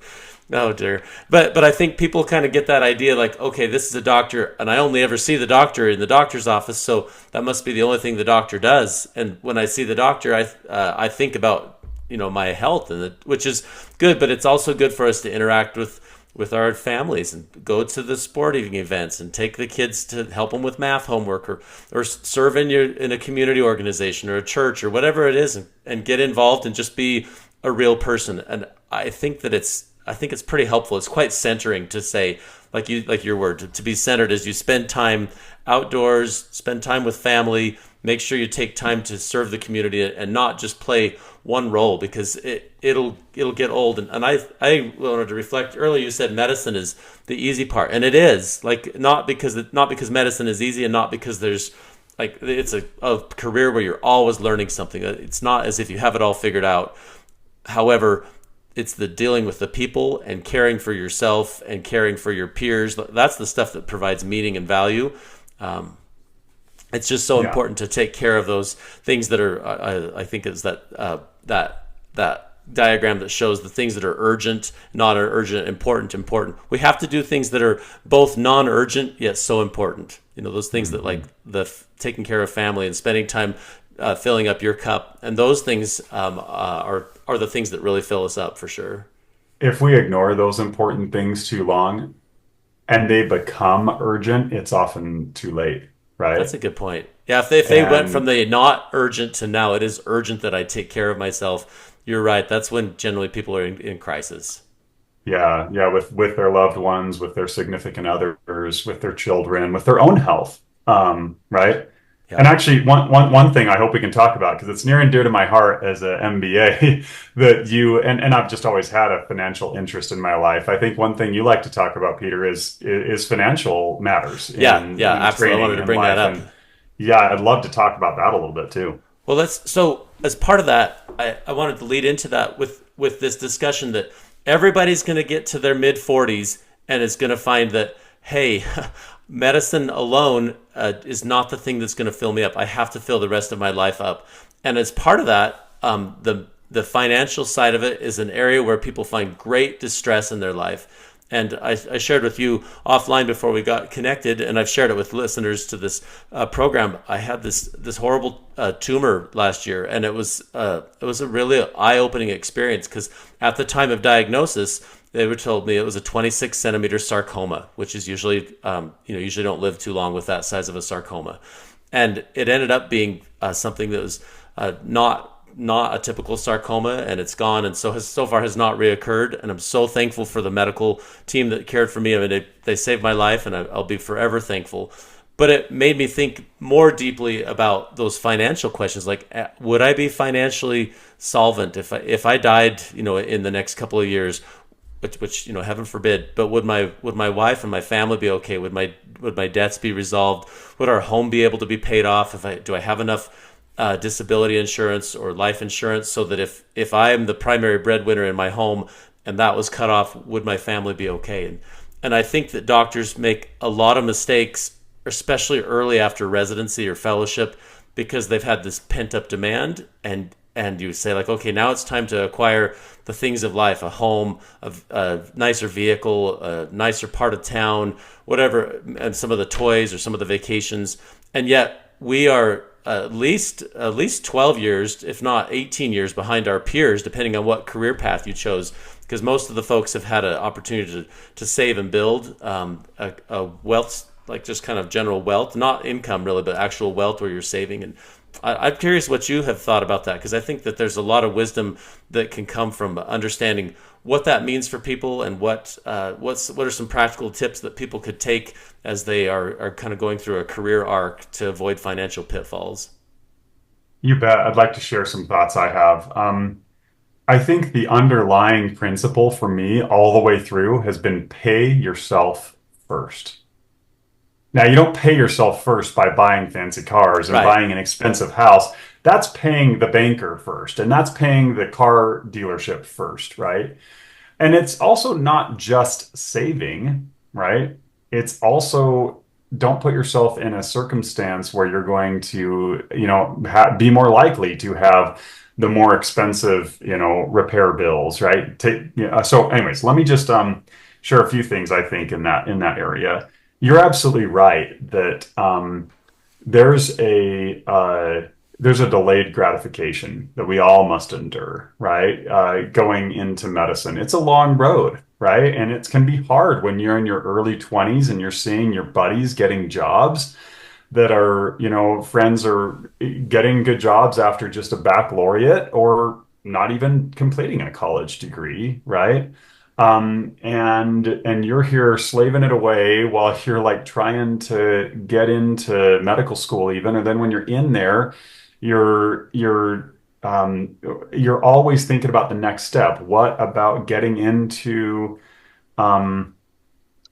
[SPEAKER 1] oh dear. But I think people kind of get that idea, like, okay, this is a doctor, and I only ever see the doctor in the doctor's office, so that must be the only thing the doctor does. And when I see the doctor, I think about my health, which is good, but it's also good for us to interact with our families and go to the sporting events and take the kids to help them with math homework, or serve in a community organization or a church or whatever it is, and get involved and just be a real person. And I think it's pretty helpful. It's quite centering to say, like your word, to be centered as you spend time outdoors, spend time with family, make sure you take time to serve the community and not just play one role, because it'll get old. And I wanted to reflect earlier. You said medicine is the easy part, and it is, like, not because medicine is easy, and not because there's, like, it's a career where you're always learning something. It's not as if you have it all figured out. However, it's the dealing with the people and caring for yourself and caring for your peers. That's the stuff that provides meaning and value. It's just so important to take care of those things that are, I think it's that diagram that shows the things that are urgent, not urgent, important. We have to do things that are both non-urgent yet so important. Those things that, like, the taking care of family and spending time filling up your cup, and those things are the things that really fill us up, for sure.
[SPEAKER 2] If we ignore those important things too long and they become urgent, it's often too late,
[SPEAKER 1] That's
[SPEAKER 2] right?
[SPEAKER 1] a good point. Yeah, if they went from
[SPEAKER 2] And
[SPEAKER 1] the not urgent to now it is urgent that I take care of myself, you're right. That's when generally people are in crisis.
[SPEAKER 2] yeah, with their loved ones, with their significant others, with their children, with their own health, right? And
[SPEAKER 1] Yeah.
[SPEAKER 2] actually, one thing I hope we can talk about, because it's near and dear to my heart as a MBA, that and I've just always had a financial interest in my life. I think one thing you like to talk about, Peter, is financial matters
[SPEAKER 1] Yeah, yeah,
[SPEAKER 2] in
[SPEAKER 1] absolutely. I
[SPEAKER 2] training
[SPEAKER 1] wanted to
[SPEAKER 2] and
[SPEAKER 1] bring that
[SPEAKER 2] life.
[SPEAKER 1] up.
[SPEAKER 2] And yeah, I'd love to talk about that a little bit too.
[SPEAKER 1] Well, so as part of that, I wanted to lead into that with this discussion that everybody's going to get to their mid 40s and is going to find that, hey, medicine alone is not the thing that's going to fill me up. I have to fill the rest of my life up. And as part of that, the financial side of it is an area where people find great distress in their life. And I shared with you offline before we got connected, and I've shared it with listeners to this program. I had this horrible tumor last year, and it was a really eye-opening experience, because at the time of diagnosis, they were told me it was a 26 centimeter sarcoma, which is usually usually don't live too long with that size of a sarcoma, and it ended up being something that was not a typical sarcoma, and it's gone, and so far has not reoccurred. And I'm so thankful for the medical team that cared for me. I mean, they saved my life, and I'll be forever thankful. But it made me think more deeply about those financial questions, like, would I be financially solvent if I died, in the next couple of years, which heaven forbid. But would my wife and my family be okay? Would my debts be resolved? Would our home be able to be paid off? Do I have enough disability insurance or life insurance, so that if I am the primary breadwinner in my home and that was cut off, would my family be okay? And I think that doctors make a lot of mistakes, especially early after residency or fellowship, because they've had this pent up demand, and you say, like, okay, now it's time to acquire the things of life, a home, a nicer vehicle, a nicer part of town, whatever, and some of the toys or some of the vacations. And yet we are at least 12 years, if not 18 years behind our peers, depending on what career path you chose, because most of the folks have had an opportunity to save and build a wealth, like just kind of general wealth, not income really, but actual wealth where you're saving. And I'm curious what you have thought about that, because I think that there's a lot of wisdom that can come from understanding what that means for people and what are some practical tips that people could take as they are kind of going through a career arc to avoid financial pitfalls?
[SPEAKER 2] You bet. I'd like to share some thoughts I have. I think the underlying principle for me all the way through has been pay yourself first. Now, you don't pay yourself first by buying fancy cars and
[SPEAKER 1] Right.
[SPEAKER 2] buying an expensive house. That's paying the banker first, and that's paying the car dealership first, right? And it's also not just saving, right? It's also don't put yourself in a circumstance where you're going to, be more likely to have the more expensive, repair bills, right? So, anyways, let me just share a few things I think in that area. You're absolutely right that there's a there's a delayed gratification that we all must endure, right? Going into medicine, it's a long road, right? And it can be hard when you're in your early 20s and you're seeing your buddies getting jobs that are, friends are getting good jobs after just a baccalaureate or not even completing a college degree, right? And you're here slaving it away while you're like trying to get into medical school even, and then when you're in there, you're you're um, you're always thinking about the next step. What about getting into um,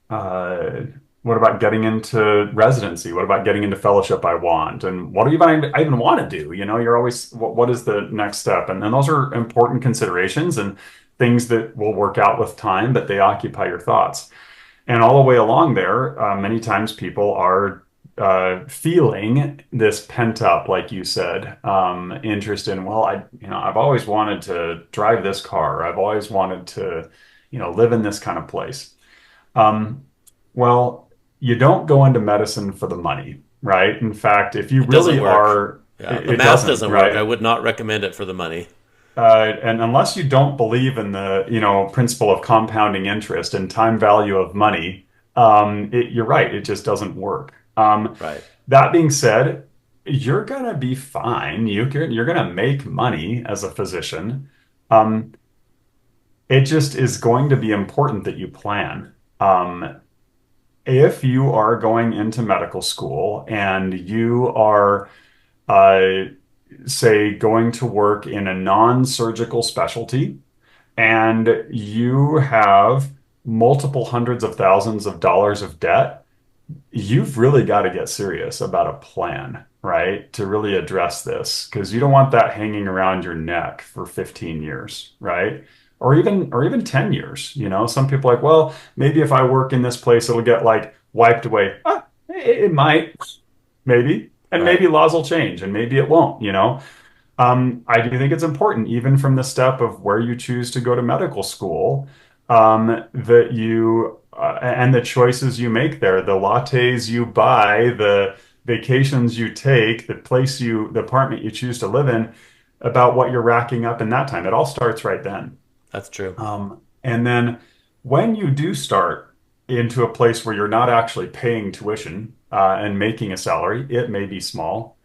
[SPEAKER 2] uh, what about getting into residency? What about getting into fellowship I want? And what do I even want to do? You're always, what is the next step? And those are important considerations and things that will work out with time, but they occupy your thoughts. And all the way along there, many times people are feeling this pent up, like you said, interest in, well, I've always wanted to drive this car. I've always wanted to, live in this kind of place. Um, well, you don't go into medicine for the money, right? In fact, if you
[SPEAKER 1] It doesn't
[SPEAKER 2] really
[SPEAKER 1] work.
[SPEAKER 2] are,
[SPEAKER 1] Yeah, the
[SPEAKER 2] it
[SPEAKER 1] math
[SPEAKER 2] doesn't,
[SPEAKER 1] doesn't work. I
[SPEAKER 2] right?
[SPEAKER 1] would not recommend it for the money.
[SPEAKER 2] And unless you don't believe in the, principle of compounding interest and time value of money, you're right. It just doesn't work.
[SPEAKER 1] Right.
[SPEAKER 2] That being said, you're gonna be fine. You're gonna make money as a physician. Um, it just is going to be important that you plan. If you are going into medical school and you are, uh, say, going to work in a non-surgical specialty and you have multiple hundreds of thousands of dollars of debt, you've really got to get serious about a plan, right? To really address this, because you don't want that hanging around your neck for 15 years, right? Or even 10 years. Some people are like, well, maybe if I work in this place, it'll get like wiped away. It might, maybe. And
[SPEAKER 1] Right.
[SPEAKER 2] maybe laws will change and maybe it won't. I do think it's important, even from the step of where you choose to go to medical school, that and the choices you make there, the lattes you buy, the vacations you take, the apartment you choose to live in, about what you're racking up in that time. It all starts right then.
[SPEAKER 1] That's true.
[SPEAKER 2] And then when you do start into a place where you're not actually paying tuition, and making a salary, it may be small,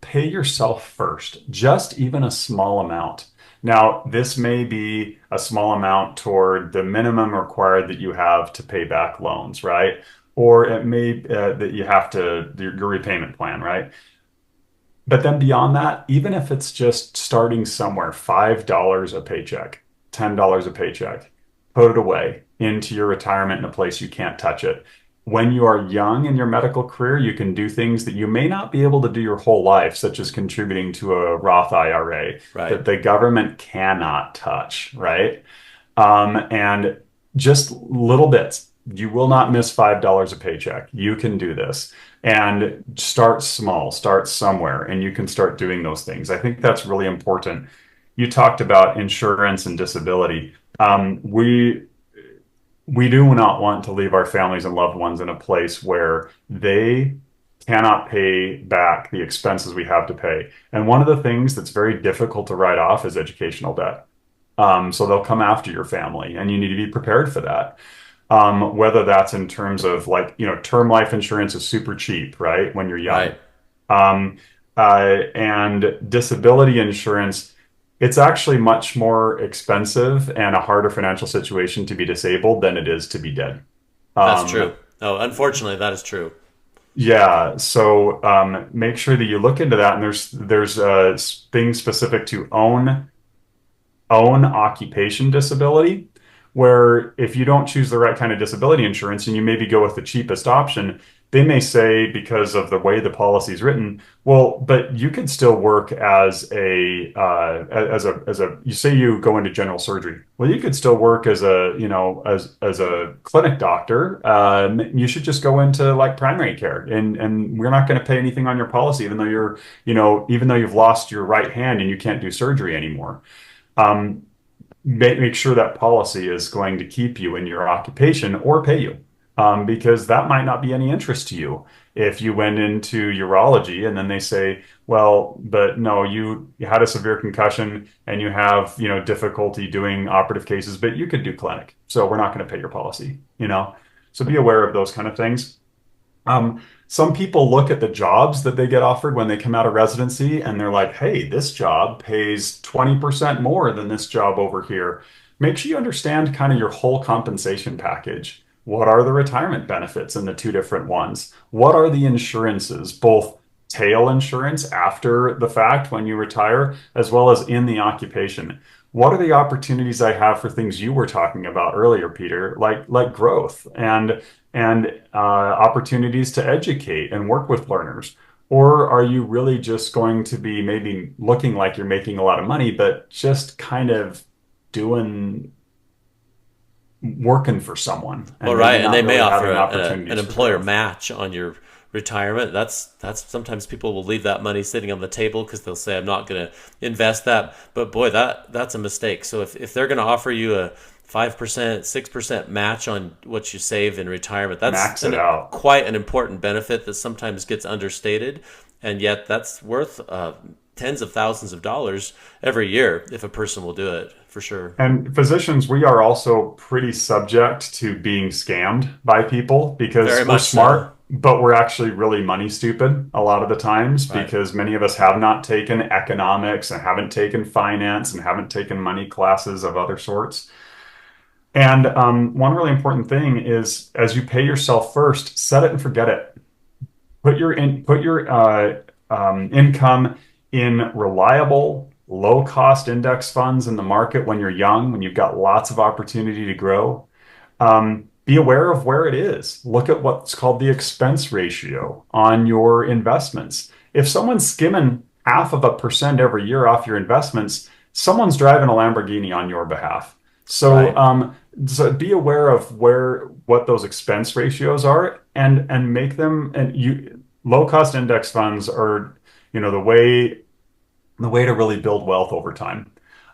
[SPEAKER 2] pay yourself first, just even a small amount. Now, this may be a small amount toward the minimum required that you have to pay back loans, right? Or it may that you have to your repayment plan, right? But then beyond that, even if it's just starting somewhere, $5 a paycheck, $10 a paycheck, put it away into your retirement in a place you can't touch it. When you are young in your medical career, you can do things that you may not be able to do your whole life, such as contributing to a Roth IRA
[SPEAKER 1] Right.
[SPEAKER 2] that the government cannot touch, right? And just little bits. You will not miss $5 a paycheck. You can do this. And start small, start somewhere, and you can start doing those things. I think that's really important. You talked about insurance and disability. We do not want to leave our families and loved ones in a place where they cannot pay back the expenses we have to pay. And one of the things that's very difficult to write off is educational debt. So they'll come after your family, and you need to be prepared for that. Whether that's in terms of like, term life insurance is super cheap, right? When you're young.
[SPEAKER 1] Right.
[SPEAKER 2] And disability insurance, it's actually much more expensive and a harder financial situation to be disabled than it is to be dead.
[SPEAKER 1] That's
[SPEAKER 2] Um,
[SPEAKER 1] true. Oh, unfortunately, that is true.
[SPEAKER 2] yeah, so make sure that you look into that. And there's things specific to own occupation disability, where if you don't choose the right kind of disability insurance and you maybe go with the cheapest option, they may say, because of the way the policy is written, well, but you could still work as a you say you go into general surgery. Well, you could still work as a, as a clinic doctor. You should just go into like primary care, and we're not going to pay anything on your policy, even though even though you've lost your right hand and you can't do surgery anymore. Um, make sure that policy is going to keep you in your occupation or pay you, because that might not be any interest to you. If you went into urology and then they say, well, but no, you had a severe concussion and you have, difficulty doing operative cases, but you could do clinic. So we're not going to pay your policy. So be aware of those kind of things. Some people look at the jobs that they get offered when they come out of residency and they're like, hey, this job pays 20% more than this job over here. Make sure you understand kind of your whole compensation package. What are the retirement benefits in the two different ones? What are the insurances, both tail insurance after the fact when you retire, as well as in the occupation? What are the opportunities I have for things you were talking about earlier, Peter, like growth and opportunities to educate and work with learners? Or are you really just going to be maybe looking like you're making a lot of money, but just kind of doing working for someone
[SPEAKER 1] Well,
[SPEAKER 2] and maybe
[SPEAKER 1] right, and they
[SPEAKER 2] not
[SPEAKER 1] may
[SPEAKER 2] really
[SPEAKER 1] offer
[SPEAKER 2] having
[SPEAKER 1] an
[SPEAKER 2] opportunities for
[SPEAKER 1] employer
[SPEAKER 2] growth?
[SPEAKER 1] match on your retirement. That's sometimes people will leave that money sitting on the table because they'll say, "I'm not going to invest that." But boy, that's a mistake. So if they're going to offer you a 5%, 6% match on what you save in retirement,
[SPEAKER 2] Max it out.
[SPEAKER 1] quite an important benefit that sometimes gets understated, and yet that's worth tens of thousands of dollars every year if a person will do it for sure.
[SPEAKER 2] And physicians, we are also pretty subject to being scammed by people
[SPEAKER 1] Very
[SPEAKER 2] because we're
[SPEAKER 1] much so.
[SPEAKER 2] smart, but we're actually really money stupid a lot of the times,
[SPEAKER 1] Right.
[SPEAKER 2] because many of us have not taken economics and haven't taken finance and haven't taken money classes of other sorts. And one really important thing is, as you pay yourself first, set it and forget it. Put your income in reliable, low cost index funds in the market when you're young, when you've got lots of opportunity to grow. Be aware of where it is. Look at what's called the expense ratio on your investments. If someone's skimming 0.5% every year off your investments, someone's driving a Lamborghini on your behalf. So,
[SPEAKER 1] Right.
[SPEAKER 2] be aware of what those expense ratios are, and make them. And you low cost index funds are, the way to really build wealth over time.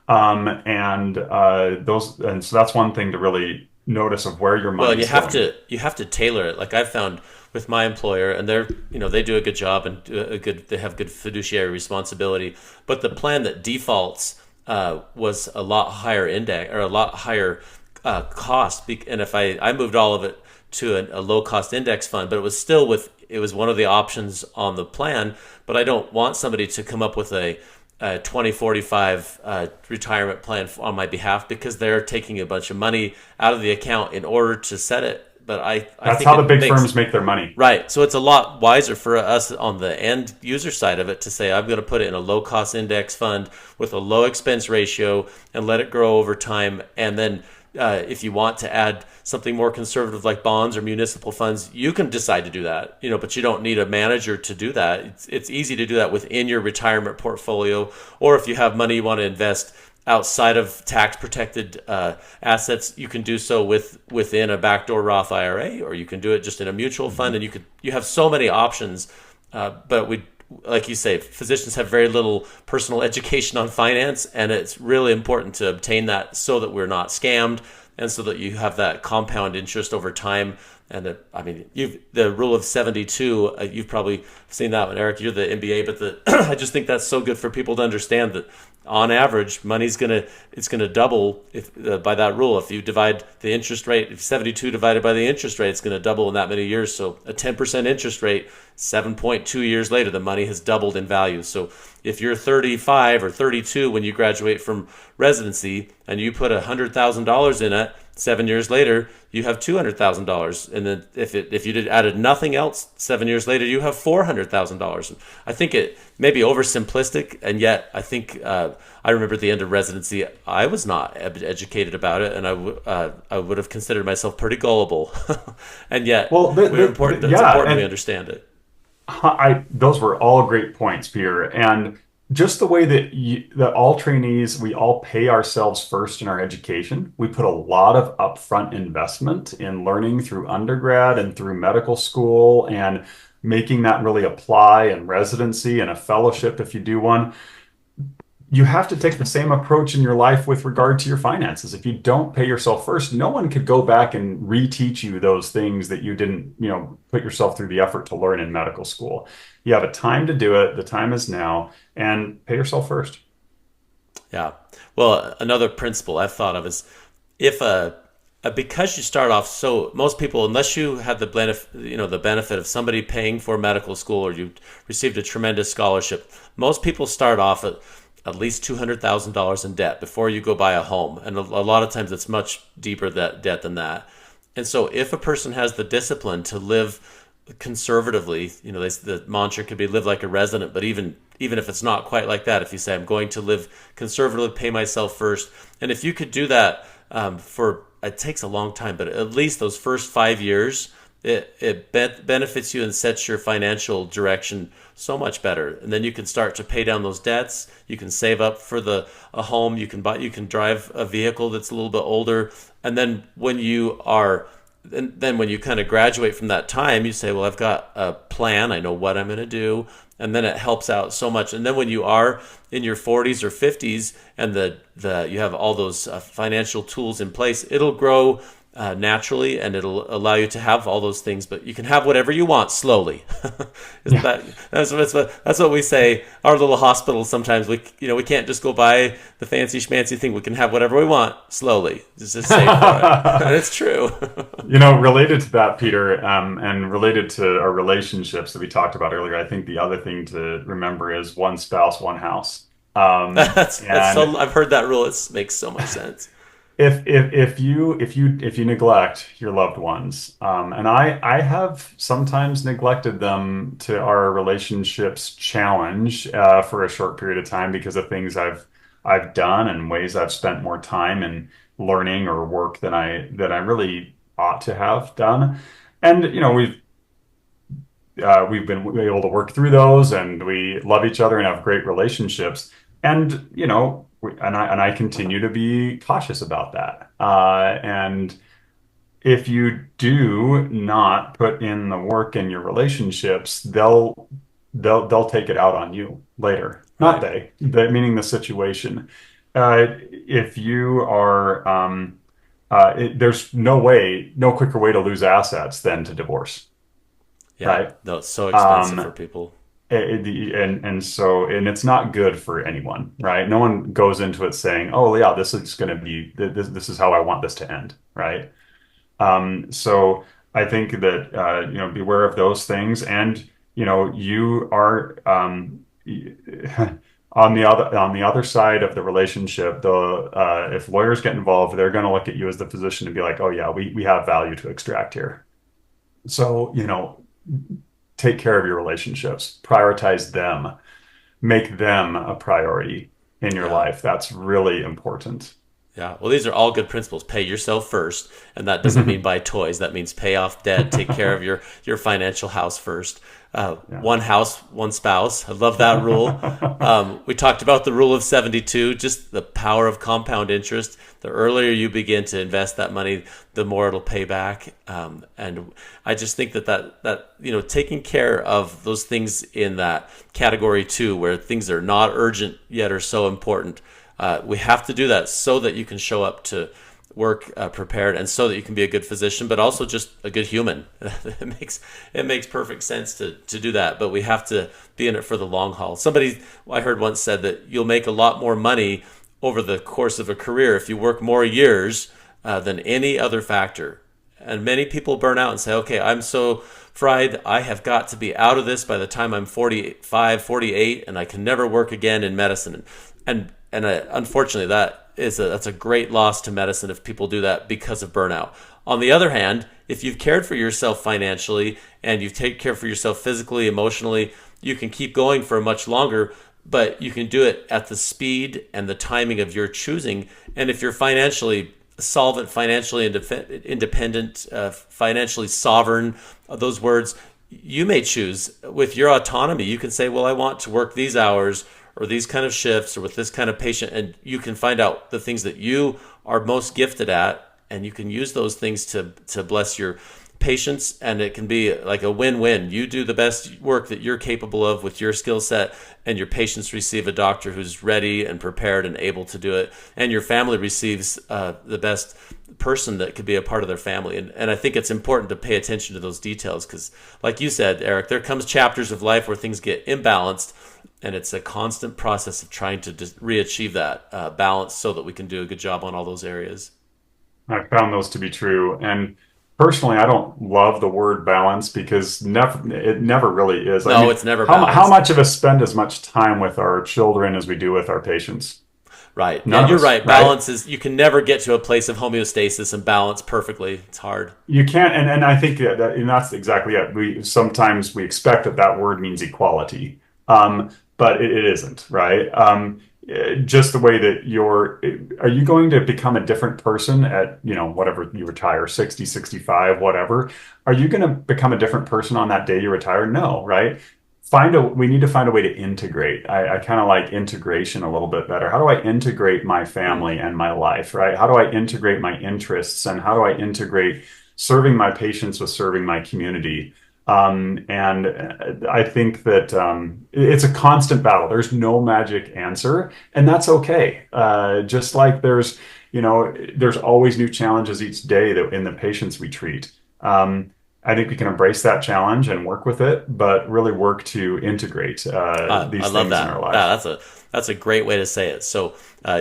[SPEAKER 2] And so that's one thing to really notice of where your
[SPEAKER 1] Well, and
[SPEAKER 2] money's going.
[SPEAKER 1] you have to tailor it. Like I've found with my employer, and they do a good job and they have good fiduciary responsibility. But the plan that defaults was a lot higher index or a lot higher cost. And if I moved all of it to a low cost index fund, but it was one of the options on the plan. But I don't want somebody to come up with a 2045 retirement plan on my behalf because they're taking a bunch of money out of the account in order to set it. But I
[SPEAKER 2] That's
[SPEAKER 1] think
[SPEAKER 2] how the
[SPEAKER 1] it
[SPEAKER 2] big
[SPEAKER 1] makes
[SPEAKER 2] firms make their money.
[SPEAKER 1] right. So it's a lot wiser for us on the end user side of it to say, I'm going to put it in a low cost index fund with a low expense ratio and let it grow over time. And then if you want to add something more conservative like bonds or municipal funds, you can decide to do that, but you don't need a manager to do that. It's easy to do that within your retirement portfolio. Or if you have money you want to invest outside of tax protected assets, you can do so within a backdoor Roth IRA, or you can do it just in a mutual fund, and you have so many options. But like you say, physicians have very little personal education on finance, and it's really important to obtain that so that we're not scammed, and so that you have that compound interest over time. And the rule of 72, you've probably seen that one, Eric. You're the MBA, but I just think that's so good for people to understand that on average, it's gonna double if by that rule. If you divide the interest rate, if 72 divided by the interest rate, it's gonna double in that many years. So a 10% interest rate 7.2 years later, the money has doubled in value. So if you're 35 or 32 when you graduate from residency and you put $100,000 in it, 7 years later, you have $200,000. And then if you added nothing else, 7 years later, you have $400,000. I think it may be oversimplistic, and yet I think I remember at the end of residency, I was not educated about it, and I would have considered myself pretty gullible. And yet, it's important that we understand it.
[SPEAKER 2] Those were all great points, Peter. And just the way that all trainees, we all pay ourselves first in our education. We put a lot of upfront investment in learning through undergrad and through medical school and making that really apply in residency and a fellowship if you do one. You have to take the same approach in your life with regard to your finances. If you don't pay yourself first, no one could go back and reteach you those things that you didn't, put yourself through the effort to learn in medical school. You have a time to do it. The time is now, and pay yourself first.
[SPEAKER 1] Yeah. Well, another principle I've thought of is because you start off, so most people, unless you had the benefit of somebody paying for medical school or you received a tremendous scholarship, most people start off at least $200,000 in debt before you go buy a home. And a lot of times it's much deeper debt than that. And so if a person has the discipline to live conservatively, the mantra could be live like a resident, but even if it's not quite like that, if you say, I'm going to live conservatively, pay myself first. And if you could do that it takes a long time, but at least those first 5 years, it benefits you and sets your financial direction so much better. And then you can start to pay down those debts. You can save up for a home. You can drive a vehicle that's a little bit older. And then when you kind of graduate from that time, you say, well, I've got a plan. I know what I'm going to do. And then it helps out so much. And then when you are in your 40s or 50s and you have all those financial tools in place, it'll grow naturally, and it'll allow you to have all those things, but you can have whatever you want slowly. That's what we say. Our little hospital, sometimes we can't just go buy the fancy schmancy thing. We can have whatever we want slowly. It's just safe for it. And it's true.
[SPEAKER 2] Related to that, Peter, and related to our relationships that we talked about earlier, I think the other thing to remember is one spouse, one house.
[SPEAKER 1] I've heard that rule. It makes so much sense.
[SPEAKER 2] If you neglect your loved ones, and I have sometimes neglected them to our relationships challenge for a short period of time because of things I've done and ways I've spent more time in learning or work than I really ought to have done, and we've been able to work through those, and we love each other and have great relationships, and I continue to be cautious about that. And if you do not put in the work in your relationships, they'll take it out on you later. Not they, meaning the situation. If you are, there's no quicker way to lose assets than to divorce.
[SPEAKER 1] Yeah,
[SPEAKER 2] right?
[SPEAKER 1] No, it's so expensive for people.
[SPEAKER 2] And it's not good for anyone, right? No one goes into it saying, "Oh, yeah, this is going to be this is how I want this to end," right? So I think that beware of those things, and you are on the other side of the relationship. If lawyers get involved, they're going to look at you as the physician and be like, "Oh, yeah, we have value to extract here." So take care of your relationships, prioritize them, make them a priority in your life. That's really important.
[SPEAKER 1] Yeah. Well, these are all good principles. Pay yourself first. And that doesn't mean buy toys. That means pay off debt, take care of your financial house first. One house, one spouse. I love that rule. We talked about the rule of 72, just the power of compound interest. The earlier you begin to invest that money, the more it'll pay back. And I just think that taking care of those things in that category 2, where things are not urgent yet are so important. We have to do that so that you can show up to work prepared, and so that you can be a good physician, but also just a good human. It makes perfect sense to do that, but we have to be in it for the long haul. Somebody I heard once said that you'll make a lot more money over the course of a career if you work more years than any other factor. And many people burn out and say, okay, I'm so fried. I have got to be out of this by the time I'm 45, 48, and I can never work again in medicine. Unfortunately, that's a great loss to medicine if people do that because of burnout. On the other hand, if you've cared for yourself financially and you've taken care for yourself physically, emotionally, you can keep going for much longer, but you can do it at the speed and the timing of your choosing. And if you're financially solvent, financially independent, financially sovereign, those words, you may choose with your autonomy. You can say, well, I want to work these hours or these kind of shifts or with this kind of patient, and you can find out the things that you are most gifted at, and you can use those things to bless your patients, and it can be like a win-win. You do the best work that you're capable of with your skill set, and your patients receive a doctor who's ready and prepared and able to do it, and your family receives the best person that could be a part of their family. And I think it's important to pay attention to those details because, like you said, Eric, there comes chapters of life where things get imbalanced, and it's a constant process of trying to re-achieve that balance so that we can do a good job on all those areas.
[SPEAKER 2] I found those to be true. And personally, I don't love the word balance because it never really is. I
[SPEAKER 1] No,
[SPEAKER 2] mean,
[SPEAKER 1] it's never
[SPEAKER 2] how
[SPEAKER 1] balanced.
[SPEAKER 2] much of us spend as much time with our children as we do with our patients?
[SPEAKER 1] Right.
[SPEAKER 2] None
[SPEAKER 1] And
[SPEAKER 2] of
[SPEAKER 1] you're
[SPEAKER 2] us,
[SPEAKER 1] right.
[SPEAKER 2] right?
[SPEAKER 1] Balance is, you can never get to a place of homeostasis and balance perfectly. It's hard.
[SPEAKER 2] You can't, and I think and that's exactly it. We expect that word means equality, but it isn't, right? Just the way that are you going to become a different person at, whatever you retire, 60, 65, whatever? Are you going to become a different person on that day you retire? No, right? We need to find a way to integrate. I kind of like integration a little bit better. How do I integrate my
[SPEAKER 1] Mm.
[SPEAKER 2] family and my life, right? How do I integrate my interests and how do I integrate serving my patients with serving my community? And I think that it's a constant battle. There's no magic answer, and that's okay. Just like there's always new challenges each day that in the patients we treat. I think we can embrace that challenge and work with it, but really work to integrate
[SPEAKER 1] I
[SPEAKER 2] these
[SPEAKER 1] love
[SPEAKER 2] things in
[SPEAKER 1] that.
[SPEAKER 2] our life.
[SPEAKER 1] That's a great way to say it. So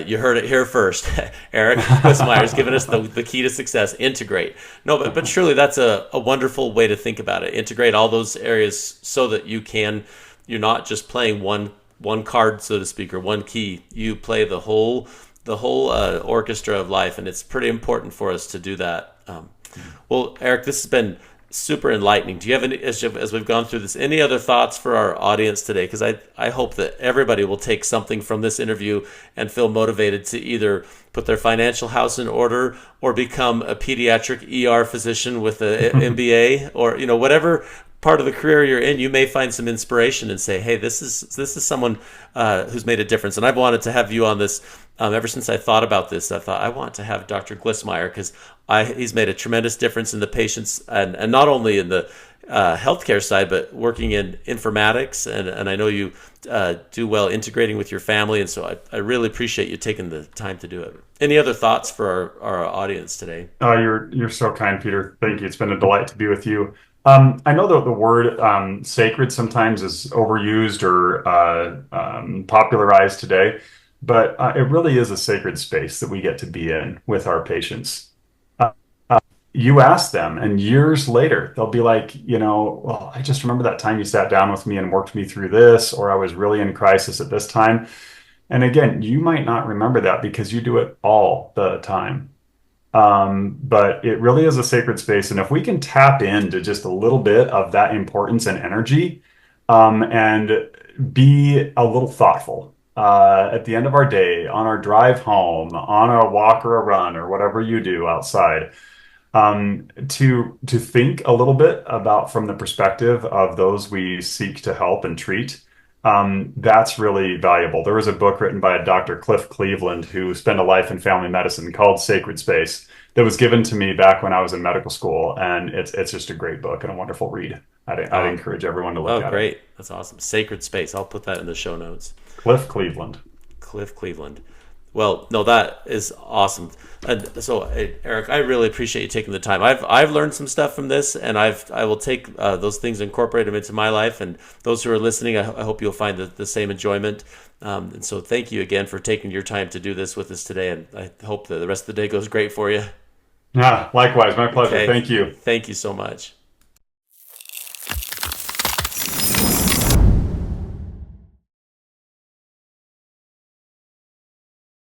[SPEAKER 1] you heard it here first. Eric Glissmeyer has given us the key to success: integrate. No, but surely that's a wonderful way to think about it. Integrate all those areas so that you're not just playing one card, so to speak, or one key. You play the whole orchestra of life, and it's pretty important for us to do that. Well, Eric, this has been super enlightening. Do you have any, as we've gone through this, any other thoughts for our audience today? Because I hope that everybody will take something from this interview and feel motivated to either put their financial house in order or become a pediatric ER physician with an MBA, or whatever part of the career you're in. You may find some inspiration and say, hey, this is someone who's made a difference. And I've wanted to have you on this ever since I thought about this. I thought I want to have Dr. Glissmeyer because he's made a tremendous difference in the patients, and not only in the healthcare side, but working in informatics. And I know you do well integrating with your family. And so I really appreciate you taking the time to do it. Any other thoughts for our audience today?
[SPEAKER 2] You're so kind, Peter. Thank you. It's been a delight to be with you. I know that the word sacred sometimes is overused or popularized today, but it really is a sacred space that we get to be in with our patients. You ask them, and years later, they'll be like, well, I just remember that time you sat down with me and worked me through this, or I was really in crisis at this time. And again, you might not remember that because you do it all the time. But it really is a sacred space. And if we can tap into just a little bit of that importance and energy, and be a little thoughtful, at the end of our day, on our drive home, on a walk or a run or whatever you do outside, to think a little bit about from the perspective of those we seek to help and treat. That's really valuable. There was a book written by a Dr. Cliff Cleveland who spent a life in family medicine called Sacred Space that was given to me back when I was in medical school, and it's just a great book and a wonderful read. I'd encourage everyone to look at it.
[SPEAKER 1] Oh, great. That's awesome. Sacred Space. I'll put that in the show notes.
[SPEAKER 2] Cliff Cleveland.
[SPEAKER 1] Cliff Cleveland. Well, no, that is awesome. And so, Eric, I really appreciate you taking the time. I've learned some stuff from this, and I will take those things, incorporate them into my life. And those who are listening, I hope you'll find the same enjoyment. And so, thank you again for taking your time to do this with us today. And I hope that the rest of the day goes great for you.
[SPEAKER 2] Yeah, likewise, my pleasure.
[SPEAKER 1] Okay.
[SPEAKER 2] Thank you.
[SPEAKER 1] Thank you so much.